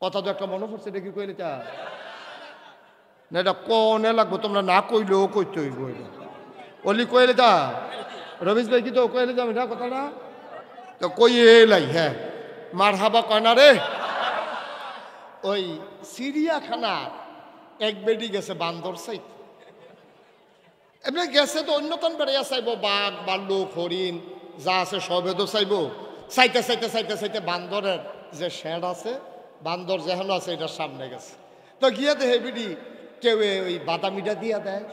কথা তো একটা মনে পড়ছে, এটা কি কইলে চা না? এটা কনে লাগবো, তোমরা না কইলেও কইতে হইব। অলি কইলে তা রমেশ ভাই কি তো কইলে যাবে না কথা না, তো কই এলাই। হ্যাঁ, মার হাবা কয় না রে। ওই চিড়িয়াখানার এক বেডি গেছে বান্দর সাইড, এমনি গেছে তো অন্যতম বেড়াইয়া চাইব, বাঘ ভাল্লুক হরিণ যা আছে সবে তো চাইব। চাইতে চাইতে চাইতে চাইতে বান্দরের যে শেড আছে, বান্দর যেহেন আছে এটার সামনে গেছে। তো গিয়া দেখে বিডি কেউ ওই বাদামিটা দিয়া দেয়,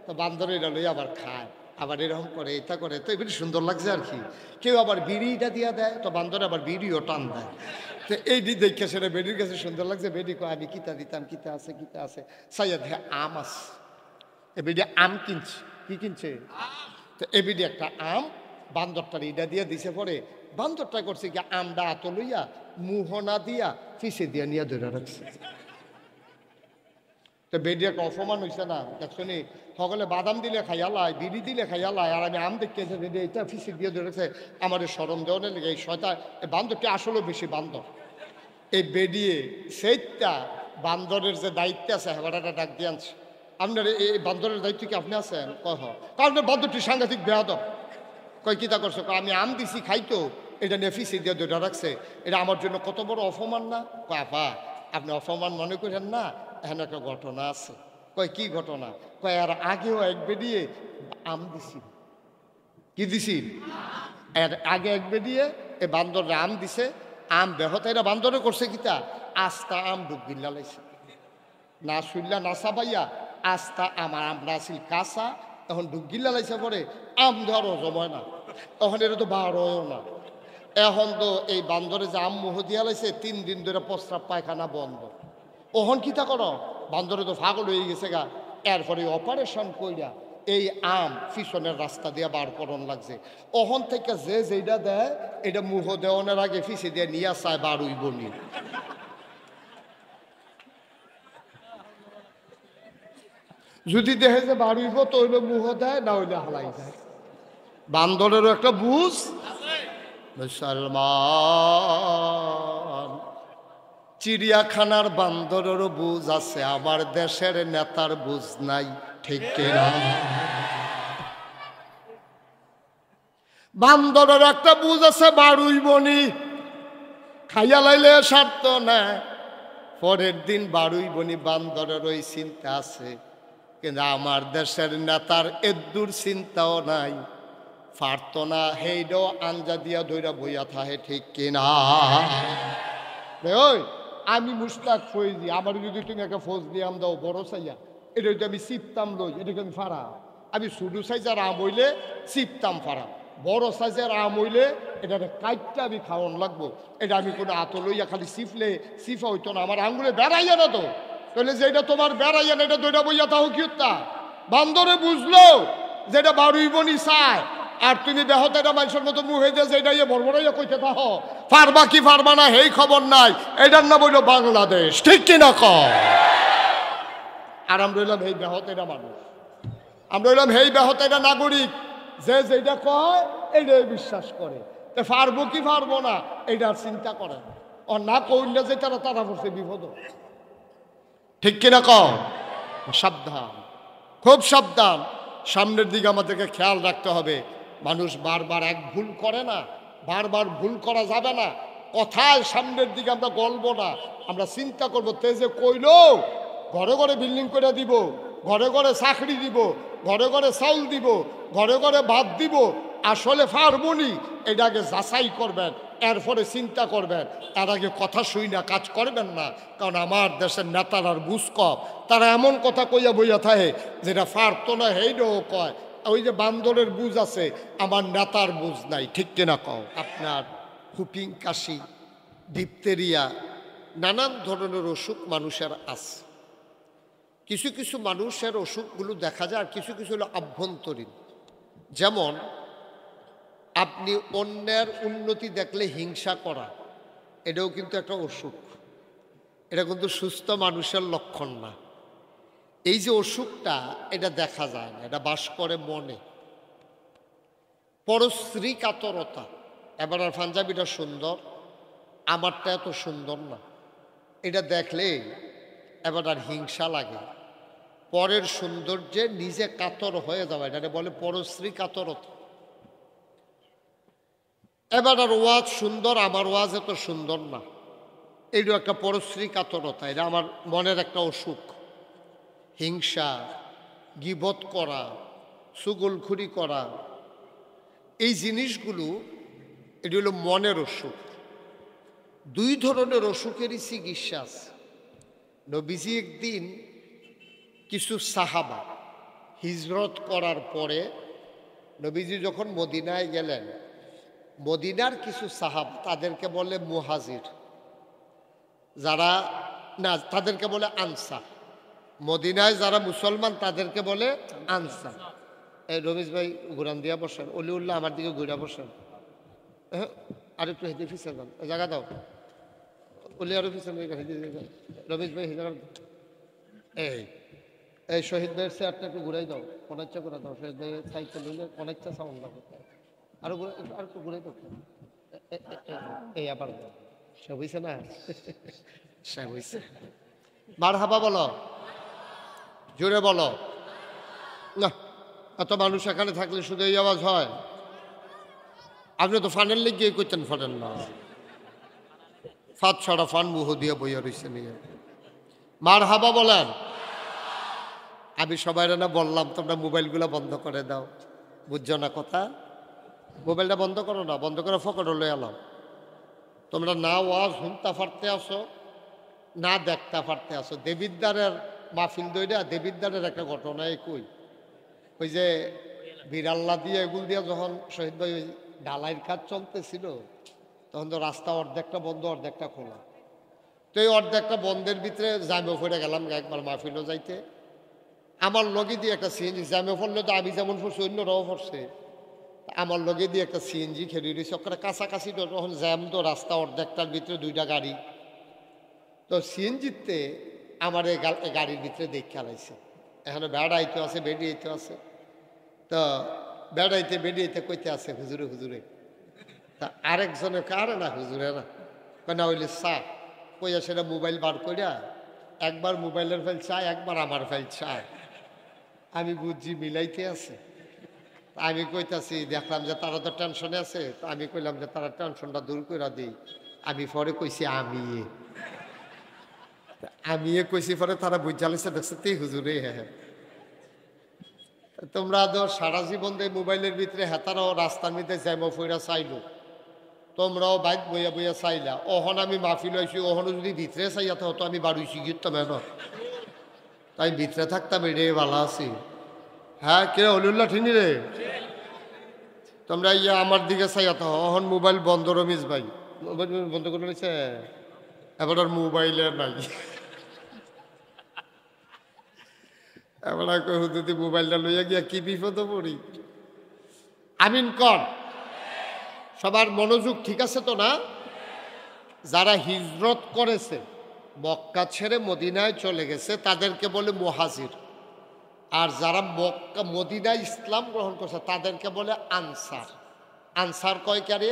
তো বান্দর এটা লই আবার খায়, আবার এরকম করে এটা করে, তো এগুলি সুন্দর লাগছে আর কি। কেউ আবার বিড়িটা দিয়া দেয়, তো বান্দরে আবার বিড়িও টান দেয়। তো এই দিক দেখে সেটা বেডির কাছে সুন্দর লাগছে। বেডি কয় আমি কিতা দিতাম, কিতা আছে কিতা আছে। চাইয়া দেখে আম আছে, এবিডি আম কিনছে। কি কিনছে? তো এবিডি একটা আম বান্দরটার ইডা দিয়ে দিছে। পরে বান্দরটা করছে কি আমটা আত লইয়া মুহনা দিয়া ফিসে দিয়া নিয়ে ধরে রাখছে। তো বেডি একটা অপমান হয়েছে না, দেখছনি সকলে বাদাম দিলে খাইয়ালায়, বিড়ি দিলে খাইয়ালায়, আর আমি আম দেখতেছি বেডি এটা ফিসে দিয়ে ধরেছে। আমার সরম দেওয়ানের লেগে এই শয়তা বান্দরটি আসলে বেশি বান্দর। এই বেডিয়ে সেইটা বান্দরের যে দায়িত্ব আছে হেবাটা ডাক দিয়ে আনছে। আপনার এই বান্দরের দায়িত্ব কি আপনি আছেন? কহ আপনার বান্দরটি সাংঘাতিক বেয়াদব। কয় কিতা করছো? আমি আম দিছি খাইতো, এটা নিয়ে ফিসে দিয়ে দুটা রাখছে, এটা আমার জন্য কত বড় অপমান না? কয় আপা আপনি অপমান মনে করেন না, এখানে একটা ঘটনা আছে। কয় কি ঘটনা? কয় আর আগেও এক বেডিয়ে আম দিছি। কি দিছি? এর আগে এক বেডিয়ে এ বান্দররা আম দিছে, আম বেহত এরা বান্দরে করছে কিতা আস্তা আম ডুবগিল্লা লাইছে, না শুনলা না চাবাইয়া আস্তা আমার আমরা আসিল কাঁচা, এখন ডুবগিল্লা লাইছে। পরে আম ধরো জমায় না, এখন এটা তো বারোও না। এখন তো এই বান্দরে যে আম মুহ দিয়া লাইছে 3 দিন ধরে প্রস্রাব পায়খানা বন্ধ। ওহন কিতা করো, বান্দরে তো পাগল হয়ে গেছে গা। এরপরে অপারেশন কইরা এই আম পিছনের রাস্তা দিয়ে বার করন লাগছে। ওহন থেকে যে যেটা দেয় এটা মুহ দেওয়ানোর আগে ফিসে দিয়ে নিয়ে চায় বার হইব নি। যদি দেখে যে বার হইব তো হইলে মুহ দেয়, না হইলে হালাই দেয়। বান্দরেরও একটা বুঝ। মুসলমান চিড়িয়াখানার বান্দরেরও বুঝ আছে, আমার দেশের নেতার বুঝ নাই, ঠিক কিনা? বান্দরের একটা বুঝ আছে, বারুই বনি খাইয়া লাইলে স্বার্থ না, পরের দিন বারুই বনি। বান্দরের ওই চিন্তা আছে, কিন্তু আমার দেশের নেতার এদুর চিন্তাও নাই, পারত না হেইডও আঞ্জা দিয়া ধইরা বইয়া থাহে, ঠিক কিনা? ওই আমি মুশতাক ফৈজি, আমার যদি তুমি একটা ফৌজ দিয়ে আম দাও বড় চাইয়া, এটা যদি আমি চিপতাম লই, এটাকে আমি ফাড়া। আমি ছোটো সাইজের আম হইলে চিপতাম ফাড়া, বড় সাইজের আম হইলে এটা কাইটটা আমি খাওয়ান লাগবো। এটা আমি কোনো আত লইয়া খালি চিপলে চিপা হইতো না, আমার আঙ্গুলে বেড়াইয়া না তো, তাহলে যে এটা তোমার বেড়াইয়া না, এটা দইটা বইয়া তাও কি হত্যা। বান্দরে বুঝলো যেটা বারুই বনি চায়, আর তুমি বেহতেরা মানুষের মতো মুহে দিয়ে যেটা ইয়ে বড়বড়াইয়া কইতে থাহ, পারবা কি পারবা না এই খবর নাই। এটার নাম হইল বাংলাদেশ, ঠিক কিনা ক? আর আমরা হইলাম এই বেহতেরা মানুষ, আমরা হইলাম এই বেহতেরা নাগরিক, যে যেটা কয় এইটাই বিশ্বাস করে। তো পারবো কি পারবো না এইটার চিন্তা করে না, ও না কইলে যে তারা তারা পড়ছে বিপদ, ঠিক কিনা ক? সাবধান, খুব সাবধান, সামনের দিকে আমাদেরকে খেয়াল রাখতে হবে। মানুষ বারবার এক ভুল করে না, বারবার ভুল করা যাবে না। কথায় সামনের দিকে আমরা গলবো না, আমরা চিন্তা করবো তে যে কইলো ঘরে ঘরে বিল্ডিং করে দিব, ঘরে ঘরে চাকরি দিব, ঘরে ঘরে চাউল দিব, ঘরে ঘরে ভাত দিব, আসলে পারবনি এটা আগে যাচাই করবেন, এরপরে চিন্তা করবেন। তার আগে কথা শুই না কাজ করবেন না, কারণ আমার দেশের নেতারার বুঝ কম, তারা এমন কথা কইয়া বইয়া থাকে যেটা পারতো না সেইটাও কয়। ওই যে বান্দরের বুঝ আছে, আমার নেতার বুঝ নাই, ঠিক কিনা কও? আপনার হুপিং কাশি, ডিপথেরিয়া, নানান ধরনের অসুখ মানুষের আছে। কিছু কিছু মানুষের অসুখগুলো দেখা যায়, আর কিছু কিছু হলো আভ্যন্তরীণ। যেমন আপনি অন্যের উন্নতি দেখলে হিংসা করা, এটাও কিন্তু একটা অসুখ, এটা কিন্তু সুস্থ মানুষের লক্ষণ না। এই যে অসুখটা, এটা দেখা যায় না, এটা বাস করে মনে। পরশ্রী কাতরতা, এবার আর পাঞ্জাবিটা সুন্দর, আমারটা এত সুন্দর না, এটা দেখলে এবার আর হিংসা লাগে, পরের সৌন্দর্যে নিজে কাতর হয়ে যাওয়া, এটা বলে পরশ্রী কাতরতা। এবার আর ওয়াজ সুন্দর, আমার ওয়াজ এত সুন্দর না, এইটা একটা পরশ্রী কাতরতা। এটা আমার মনের একটা অসুখ। হিংসা, গীবত করা, চুগলখুরি করা, এই জিনিসগুলো এটি হলো মনের অসুখ। দুই ধরনের অসুখেরই চিকিৎসা আছে। নবীজি একদিন কিছু সাহাবা হিজরত করার পরে নবীজি যখন মদিনায় গেলেন, মদিনার কিছু সাহাবা, তাদেরকে বলে মুহাজির, যারা না তাদেরকে বলে আনসার। মদিনায় যারা মুসলমান তাদেরকে বলে আনসার। এই রমেশ ভাই ঘুরান দিয়া বসেন, অলিউল্লাহ আমার দিকে ঘুরা বসেন, আর একটু হেঁটে ফিসে যান, জায়গা দাও, অলি আরো ফিসেন, রমেশ ভাই জায়গা। এই এই শহীদ ভাইয়ের চেয়ারটা একটু ঘুরাই দাও, অনেকটা করে দাও, শহীদ ভাইয়ের সাইকেল নিলে অনেকটা সাউন্ড লাগে, আরো আর একটু ঘুরাই দাও। এই আবার সে হয়েছে না, সে হয়েছে। মারহাবা বলো, জোরে বলো না। এত মানুষ এখানে থাকলে শুধু এই আওয়াজ হয়? আপনি তো ফানের লেগে করতেন, ফানেন না, ফাঁদ ছড়া ফান মুহ দিয়ে বইয়া রয়েছে নিয়ে। মারহাবা বলেন। আমি সবাই না বললাম তোমরা মোবাইলগুলো বন্ধ করে দাও, বুঝছো না কথা? মোবাইলটা বন্ধ করো না, বন্ধ করে ফকট লয়ে এলাম। তোমরা না ওয়াজ শুনতে পারতে আসো, না দেখতে পারতে আসো। দেবিদ্দারের মাহফিল দইরা দেবিদ্দারের একটা ঘটনা কই, ওই যে বিড়াল্লা দিয়ে এগুল দিয়ে যখন শহীদ ভাই ওই ঢালাইয়ের কাজ চলতেছিল, তখন তো রাস্তা অর্ধেকটা বন্ধ অর্ধেকটা খোলা। তো এই অর্ধেকটা বন্ধের ভিতরে জামে ফিরে গেলাম একবার মাহফিলও যাইতে। আমার লগে দিয়ে একটা সিএনজি, জামে ফললে তো আমি যেমন পড়ছি অন্যরাও পড়ছে, আমার লগে দিয়ে একটা সিএনজি খেলে রয়েছে ওখানে কাছাকাছি। তো তখন জ্যাম, তো রাস্তা অর্ধেকটার ভিতরে দুইটা গাড়ি। তো সিএনজিতে আমার এই গাড়ির ভিতরে দেখে খেলাইছে, এখানে বেড়াইতে আছে বেরিয়েতে আছে। তো বেড়াইতে বেরিয়েতে কইতে আছে হুজুরে হুজুরে। তা আরেকজনে কারে না হুজুরে না, কেন হইলে চা কইয়া সেটা মোবাইল বার করিয়া একবার মোবাইলের ফাইল চায়, একবার আমার ফাইল চায়। আমি বুঝছি মিলাইতে আছে। আমি কইতাছি, দেখলাম যে তারা তো টেনশনে আছে, তো আমি কইলাম যে তারা টেনশনটা দূর করে দিই। আমি পরে কইছি আমি কইছি, পরে তারা বুঝালিছে, দেখছে তুই হুজুরে। হ্যাঁ, তোমরা তো সারা জীবন দিয়ে মোবাইলের ভিতরে হেতারাও রাস্তার মধ্যে যাইমো ফইরা চাইলো, তোমরাও বাইক বইয়া বইয়া চাইলা। ওহন আমি মাহফিল হয়েছি, ওহনও যদি ভিতরে চাইয়া তো আমি বাড়ুইছি গিরতাম এন, তাই ভিতরে থাকতাম, এটাই ভালো আছি। হ্যাঁ, কে অলিউল্লাহ ঠিনি রে? তোমরা ইয়া আমার দিকে চাইয়া তো ওহন মোবাইল বন্ধ। রমেশ ভাই মোবাইল বন্ধ করে নিছে, এবার আর মোবাইলে নাই। এবার যদি মোবাইলটা লইয়া গিয়া কি বিপদে পড়ি। আমিন কর। সবার মনোযোগ ঠিক আছে তো না? যারা হিজরত করেছে, মক্কা ছেড়ে মদিনায় চলে গেছে, তাদেরকে বলে মুহাজির। আর যারা মক্কা মদিনায় ইসলাম গ্রহণ করছে তাদেরকে বলে আনসার। আনসার কয় কারে?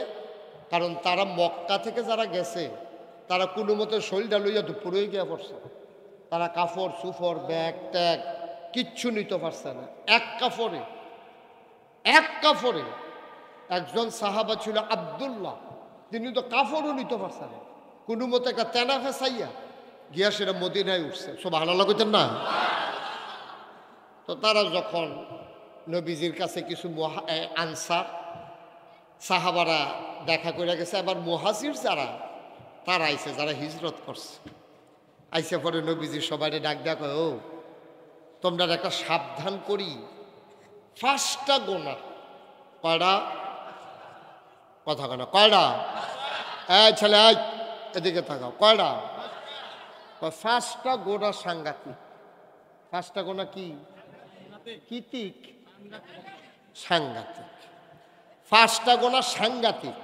কারণ তারা মক্কা থেকে যারা গেছে তারা কোনো মতে শরীরটা লইয়া দুপুরেই গিয়া পড়ছে। তারা কাপড় সুফর ব্যাগ ট্যাগ কিচ্ছু নিতে পারছে না। এক কাপড়ে একজন সাহাবা ছিল আব্দুল্লাহ, তিনি তো কাপড়ও নিতে পারছেন না, কোনো মতে একটা তেনা ফেসাইয়া গিয়া সেটা মদিনায় উঠছে। সব ভালো কইতেন না? তো তারা যখন নবীজির কাছে কিছু আনসার সাহাবারা দেখা করে গেছে, আবার মুহাজির যারা তারা আইছে, যারা হিজরত করছে, আইসে পরে নবীজি সবাই ডাক দেয়া কয়, ও তোমরা একটা সাবধান করি, 5টা গোনা। কয়টা? কথা কেন? কয়টা? ছেলে এদিকে থাকাও। কয়টা? 5টা গোনা সাংঘাতিক। 5টা গোনা কি? কিতিক সাংঘাতিক। 5টা গোনা সাংঘাতিক।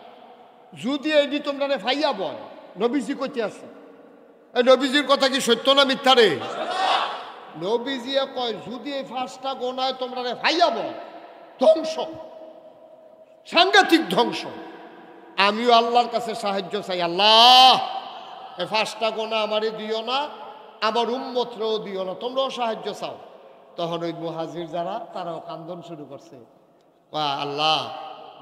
যদি এটি তোমরা ভাইয়া বল, নবীজি কইতে আছে, এই নবীজির কথা কি সত্য না মিথ্যা রে? নবীজি কয় যদি এই 5টা গোনায় তোমরা ভাইয়া বল, ধ্বংস, সাংঘাতিক ধ্বংস। আমিও আল্লাহর কাছে সাহায্য চাই, আল্লাহ এই 5টা গোনা আমারে দিও না, আমার উম্মতরেও দিও না, তোমরাও সাহায্য চাও। তখন ওই মুহাজির যারা তারাও কান্দন শুরু করছে, আল্লাহ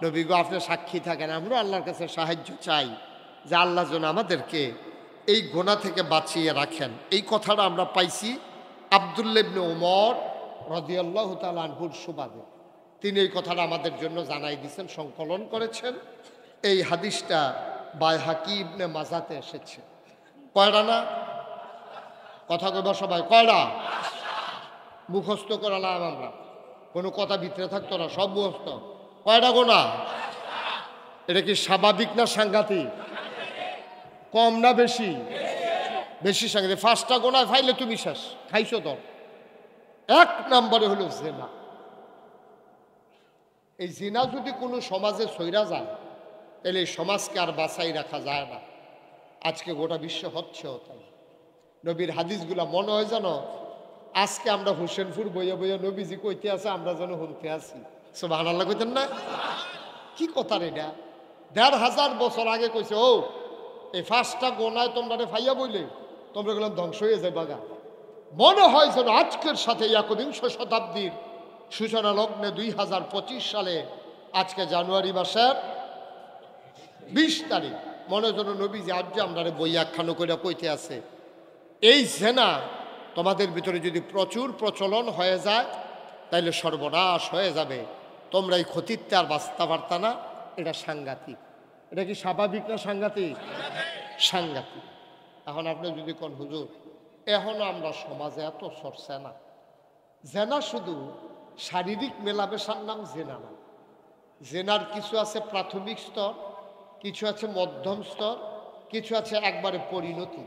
নবী গো আপনি সাক্ষী থাকেন, আমরা আল্লাহর কাছে সাহায্য চাই যে আল্লাহ যেন আমাদেরকে এই গোনা থেকে বাঁচিয়ে রাখেন। এই কথাটা আমরা পাইছি আব্দুল্লাহ ইবনে ওমর রাদিয়াল্লাহু তাআলা আনহুর সুবাদে। তিনি এই কথাটা আমাদের জন্য জানাই দিয়েছেন, সংকলন করেছেন। এই হাদিসটা বাইহাকি ইবনে মাজাতে এসেছে। কয়টা না? কথা কইবা সবাই, কয়টা? মুখস্থ করালাম আমরা, কোনো কথা ভিতরে থাকতো না, সব মুখস্থ। কয়টা গোনা? এটা কি স্বাভাবিক না সাংঘাতিক? কম না বেশি? বেশি সাংঘাতিক। 5টা গোনায় ফাইলে তুমি শেষ, খাইছো তো। 1 নম্বরে হলো জিনা। এই জিনা যদি কোনো সমাজে সইরা যায় তাহলে এই সমাজকে আর বাঁচাই রাখা যায় না। আজকে গোটা বিশ্ব হচ্ছেও তাই। নবীর হাদিসগুলা মনে হয় যেন আজকে আমরা হোসেনপুর বইয়া বইয়া নবীজি কইতে আছে, আমরা যেন শুনতে আছি। সুবহানাল্লাহ কইতেন না? কি কথা রে এটা? 1500 বছর আগে কইছে, ও এই 5টা গোনায় তোমরা ফাইয়া বইলে তোমরা গেলাম ধ্বংস হয়ে যায় বাগা। মনে হয় যেন আজকের সাথে 21 শতাব্দীর সূচনা লগ্নে 2025 সালে আজকে জানুয়ারি মাসের 20 তারিখ মনে হয় যেন নবীজি আজ যে আমরা বই একখানো করে কইতে আছে। এই জেনা তোমাদের ভিতরে যদি প্রচুর প্রচলন হয়ে যায় তাইলে সর্বনাশ হয়ে যাবে, তোমরা এই ক্ষতিতে আর বাঁচতে পারতা না। এটা সাংঘাতিক। এটা কি স্বাভাবিক না সাংঘাতিক? সাংঘাতিক। এখন আপনি যদি কোন হুজুর এখনো আমরা সমাজে এত চর্চা না, জেনা শুধু শারীরিক মেলামেশার নাম জেনা না। জেনার কিছু আছে প্রাথমিক স্তর, কিছু আছে মধ্যম স্তর, কিছু আছে একবারে পরিণতি।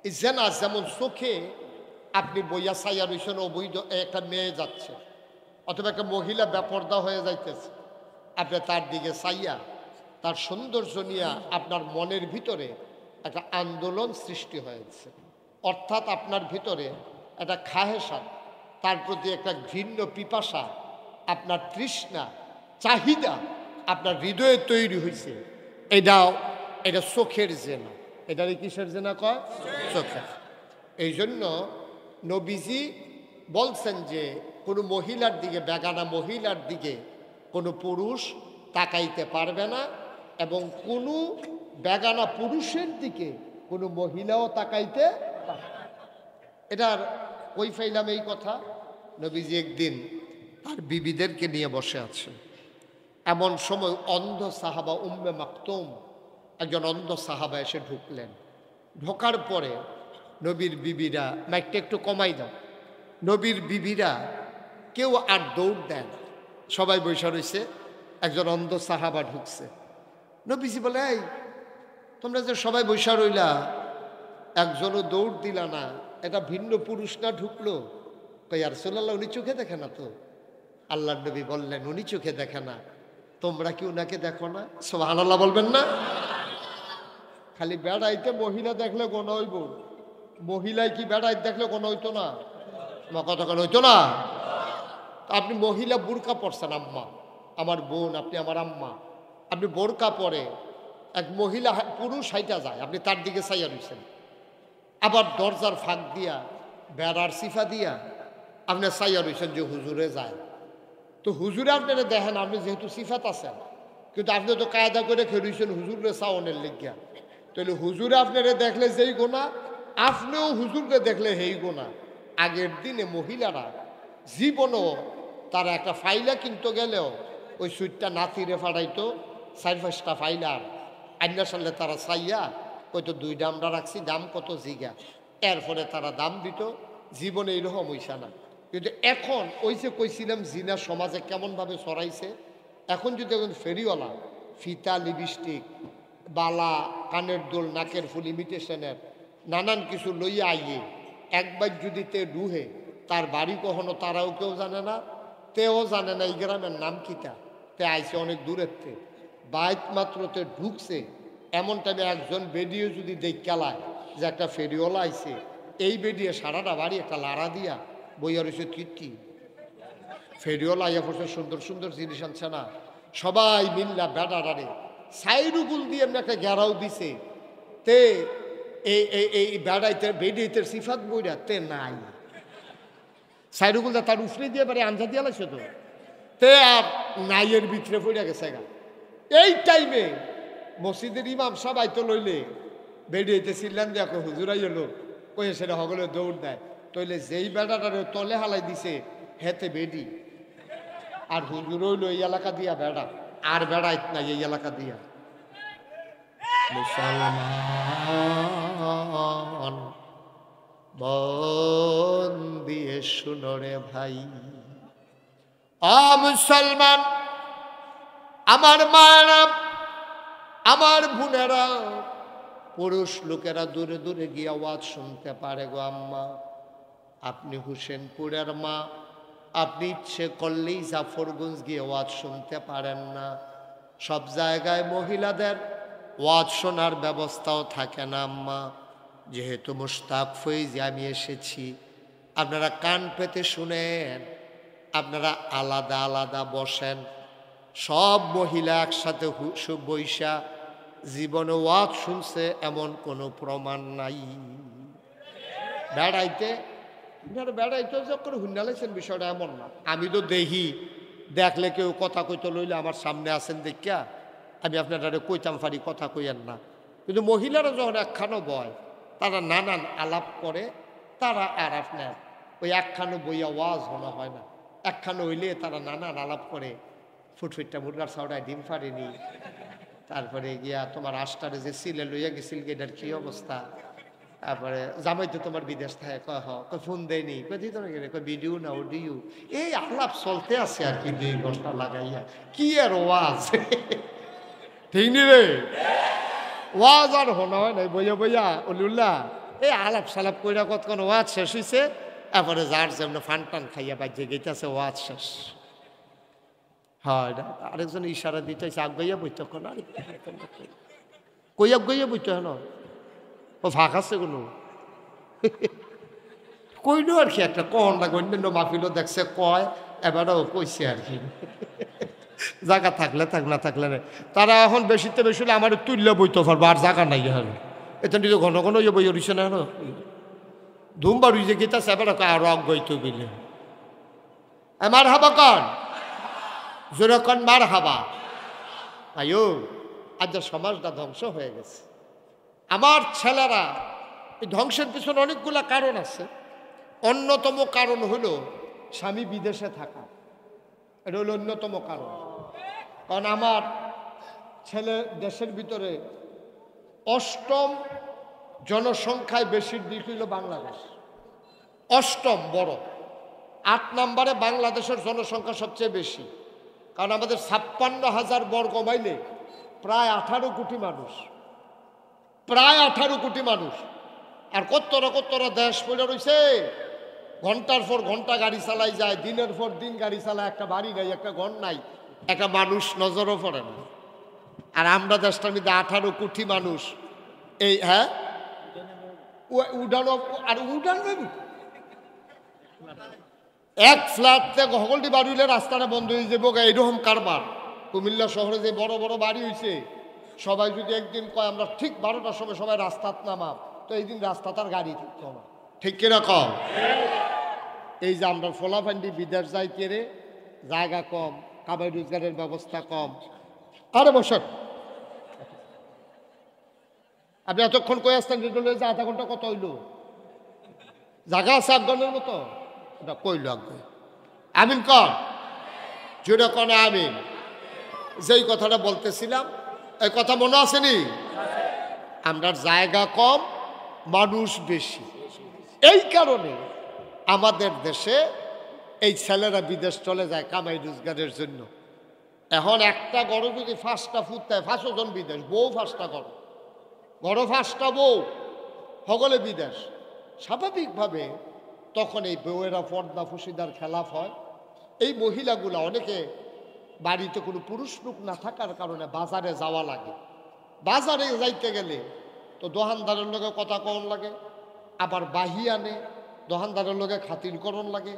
এই জেনা যেমন চোখে আপনি বইয়া চাইয়া রয়েছেন, অবৈধ একটা মেয়ে যাচ্ছে অথবা একটা মহিলা বেপর্দা হয়ে যাইতেছে, আপনি তার দিকে চাইয়া তার সৌন্দর্য নিয়ে আপনার মনের ভিতরে একটা আন্দোলন সৃষ্টি হয়েছে, অর্থাৎ আপনার ভিতরে একটা খাহেসাত, তার প্রতি একটা ঘৃণ্য পিপাসা, আপনার তৃষ্ণা চাহিদা আপনার হৃদয়ে তৈরি হয়েছে। এটা চোখের জেনা। এটারই কিসের জেনা কয়? চোখের। এই জন্য নবীজি বলছেন যে কোনো মহিলার দিকে, বেগানা মহিলার দিকে কোনো পুরুষ তাকাইতে পারবে না, এবং কোনো বেগানা পুরুষের দিকে কোনো মহিলাও তাকাইতে পারবে না। এটার কই ফাইলাম এই কথা? নবীজি একদিন তার বিবিদেরকে নিয়ে বসে আছেন, এমন সময় অন্ধ সাহাবা উম্মে মাকতুম, একজন অন্ধ সাহাবা এসে ঢুকলেন। ঢোকার পরে নবীর বিবিরা, মাইকটা একটু কমাই দাও, নবীর বিবিরা কেউ আর দৌড় দেন, সবাই বসে রয়েছে। একজন অন্ধ সাহাবা ঢুকছে। নবীজি বলে, এই তোমরা যে সবাই বসে রইলা, একজনও দৌড় দিলা না, এটা ভিন্ন পুরুষ না ঢুকলো? কই আর রাসূলুল্লাহ উনি চোখে দেখে না তো? আল্লাহর নবী বললেন, উনি চোখে দেখে না, তোমরা কি উনাকে দেখো না? সুবহানাল্লাহ বলবেন না? খালি বেড়াইতে মহিলা দেখলে গোনা হইব, মহিলায় কি বেড়াইতে দেখলে গোনা হইতো না? আমার কথা কেন হইতো না? আপনি মহিলা বুরকা পরছেন, আম্মা আমার বোন, আপনি আমার আম্মা, আপনি বোরকা পরে এক মহিলা পুরুষ হাইটা যায়, আপনি তার দিকে চাইয়া রয়েছেন, আবার দরজার ফাঁক দিয়া বেড়ার সিফা দিয়া আপনি চাইয়া রয়েছেন যে হুজুরে যায়। তো হুজুরে আপনারা দেখেন, আপনি যেহেতু সিফাত আছেন, কিন্তু আপনি তো কায়দা করে খেয়েছেন হুজুরে চাওনের লিখিয়া, তাহলে হুজুরে আপনারা দেখলে যেই গোনা, আপনিও হুজুরকে দেখলে সেই গোনা। আগের দিনে মহিলারা জীবনও তারা একটা ফাইলা কিনতে গেলেও ওই সুইটটা নাতিরে ফাড়াইতো 4-5টা ফাইলার আইনার সামনে তারা চাইয়া হয়তো 2টা আমরা রাখছি, দাম কত জিগা, এরপরে তারা দাম দিত। জীবনে এইরকম হইসা না। কিন্তু এখন ওই যে কইছিলাম জিনা সমাজে কেমনভাবে ছড়াইছে, এখন যদি এখন ফেরিওয়ালা ফিতা, লিপস্টিক, বালা, কানের দোল, নাকের ফুল, ইমিটেশনের নানান কিছু লইয়া আইয়ে একবার যদি তে ডুহে, তার বাড়ি কখনো তারাও কেউ জানে না, তেও জানে না এই গ্রামের নাম কিতা, তে আইসে অনেক দূরের তে, বাইক মাত্র তে ঢুকছে, এমন টাইমে একজন বেডিও যদি দেখালায় যে একটা ফেরিওয়ালা আইছে, এই বেডিয়ে সারাটা বাড়ি একটা লাড়া দিয়া বইয়া রয়েছে তৃপ্তি। ফেরিওয়ালা আইয়া পড়ছে, সুন্দর সুন্দর জিনিস আনছে না, সবাই মিল্লা বেড়াডারে সাইডুগুল দিয়ে এমনি একটা ঘেরাও দিছে, তে এই বেড়াইতে বেডিতে সিফাত বইরা তে নাই সাইরুগুল তার উফরে দিয়ে পারে আঞ্জা দিয়া লাগছে তো তে আর নাইয়ের ভিতরে পড়ে গেছে গা। এই টাইমে মসজিদের ইমাম সাহেব আইতো লইলে বেডিয়েতে ছিলেন দেখো হুজুরাই হলো কয়ে সেটা হগলে দৌড় দেয় তইলে যেই বেড়াটার তলে হালাই দিছে হেতে বেডি আর হুজুর হইলো এই এলাকা দিয়া বেড়া আর বেড়াইত নাই এই এলাকা দিয়া। মুসলমান মন দিয়ে শুনো রে ভাই, মুসলমান আমার মায়েরা আমার বোনেরা পুরুষ লোকেরা দূরে দূরে গিয়ে আওয়াজ শুনতে পারে গো আম্মা আপনি হুসেনপুরের মা আপনি ইচ্ছে করলেই জাফরগঞ্জ গিয়ে ওয়াজ শুনতে পারেন না। সব জায়গায় মহিলাদের ওয়াজ শোনার ব্যবস্থাও থাকে না আম্মা। যেহেতু মুশতাক ফৈজি আমি এসেছি আপনারা কান পেতে শুনেন, আপনারা আলাদা আলাদা বসেন। সব মহিলা একসাথে বৈশা জীবনে ওয়াজ শুনছে এমন কোনো প্রমাণ নাই। বেড়াইতে যখন হুন্ডালাইছেন বিষয়টা এমন না। আমি তো দেখি দেখলে কেউ কথা কইতে লইলে আমার সামনে আসেন দেখিয়া আমি আপনারা কইতাম পারি কথা কইয়েন না, কিন্তু মহিলারা যখন একখানো বয় তারা নানান আলাপ করে তারা আর আপনার ওই একখানো বইয়া ওয়াজ হওয়া হয় না। একখানো হইলে তারা নানান আলাপ করে ফুটফুটটা মুরগার ছাউড়ায় ডিম পারেনি, তারপরে গিয়া তোমার আষ্টারে যে সিলে লইয়া গেছিল এটার কি অবস্থা, তারপরে জামাই তো তোমার বিদেশ থাকে কয় কয় ফোন দেয়নি কয় দিত না কয় ভিডিও না অডিও এই আলাপ চলতে আছে আর কি 2 ঘন্টা লাগাইয়া কি আর ওয়াজ ঠিক নি রে ওয়াজ আর হনা হয় নাই বইয়া বইয়া অলিউল্লাহ এই আলাপ সালাপ কইরা কতক্ষণ ওয়াজ শেষ হয়েছে তারপরে যার যেমন ফান টান খাইয়া বাজে গেইতেছে ওয়াজ শেষ হয়। আরেকজন ইশারা দিতেছে আগাইয়া বইতে আর কই আগাইয়া বইতে হেন ও ফাঁক আছে কোনো কইলো আর কি একটা কন লাগে অন্যান্য মাহফিলও দেখছে কয় এবারও কইছে আর কি জায়গা থাকলে থাক না থাকলে না। তারা এখন বেশিতে বেশি হলে আমার তুললে বইতে পারবো আর জায়গা নাই হল এটা নিজে ঘন ঘন ইয়ে বই রইছে না ধুমবার উইজে গেছে এবার আর অগইতে বিলে মার হাবা কন জোরে কন মার হাবা। আয়ো আজ সমাজটা ধ্বংস হয়ে গেছে। আমার ছেলেরা এই ধ্বংসের পিছনে অনেকগুলা কারণ আছে। অন্যতম কারণ হলো স্বামী বিদেশে থাকা, এটা হলো অন্যতম কারণ। কারণ আমার ছেলে দেশের ভিতরে 8ম জনসংখ্যায় বেশির দিক হইল বাংলাদেশ, 8ম বড়। 8 নম্বরে বাংলাদেশের জনসংখ্যা সবচেয়ে বেশি, কারণ আমাদের 56,000 বর্গ মাইলে প্রায় 18 কোটি মানুষ, প্রায় 18 কোটি মানুষ। আর কত্তরা দেশ পড়ে রয়েছে ঘন্টার পর ঘন্টা গাড়ি চালাই যায়, দিনের পর দিন গাড়ি চালায়, একটা বাড়ি নাই, একটা ঘর নাই, একটা মানুষ নজরও পড়ে না। আর আমরা দেশটার মধ্যে 18 কোটি মানুষ এই উড়ানো আর উড়ানো এক ফ্ল্যাট থেকে সকলটি বাড়ি হইলে রাস্তাটা বন্ধ হয়ে যাবো এইরকম কারবার। কুমিল্লা শহরে যে বড় বড় বাড়ি হয়েছে সবাই যদি একদিন কয় আমরা ঠিক 12টার সময় সবাই রাস্তাত নামাব তো এই দিন রাস্তা তার গাড়ি থাকতো না, ঠিক কিরকম? এই যে আমরা ফোলাফান্ডি বিদেশ যাই কেড়ে জায়গা কম, কামাই রোজগারের ব্যবস্থা কম। আরে বসেন আপনি এতক্ষণ কয়ে আসতেন যে 0.5 ঘন্টা কত হইল? জায়গা আছে 1 ঘন্টার মতো, ওটা কইল আগে আমিন কন জোরে কনে আমিন। যেই কথাটা বলতেছিলাম এই কথা মনে আসেনি? আমরা জায়গা কম মানুষ বেশি, এই কারণে আমাদের দেশে এই ছেলেরা বিদেশ চলে যায় কামাই রোজগারের জন্য। এখন একটা গড় যদি 5টা ফুট দেয় 5 জন বিদেশ, বউ 5টা গড়, গড় 5টা বউ, সকলে বিদেশ। স্বাভাবিকভাবে তখন এই বউয়েরা পর্দা ফুসিদার খেলাফ হয়। এই মহিলাগুলা অনেকে বাড়িতে কোনো পুরুষ লোক না থাকার কারণে বাজারে যাওয়া লাগে। বাজারে যাইতে গেলে তো দোকানদারের লগে কথা কন লাগে, আবার বাহি আনে, দোকানদারের লগে খাতিরকরণ লাগে,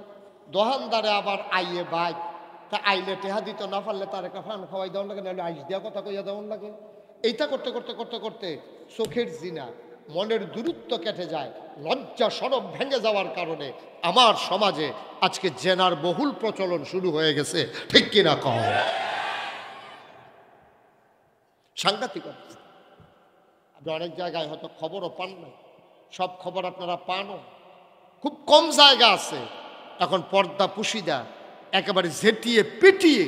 দোকানদারে আবার আইয়ে বাইক তা আইলে টেহা দিতে না পারলে তার একটা ফান খাওয়াই দেওয়ার লাগে, নাহলে আইস দেওয়া কথা কইয়া দেওয়ার লাগে। এইটা করতে করতে করতে করতে চোখের জিনা মনের দূরত্ব কেটে যায়, লজ্জা শরম ভেঙে যাওয়ার কারণে আমার সমাজে আজকে জেনার বহুল প্রচলন শুরু হয়ে গেছে, ঠিক কিনা কহ? সাংঘাতিক অবস্থা। আপনি অনেক জায়গায় হয়তো খবরও পান না, সব খবর আপনারা পানও, খুব কম জায়গা আছে এখন পর্দা পুশিদা একেবারে ঝেঁটিয়ে পিটিয়ে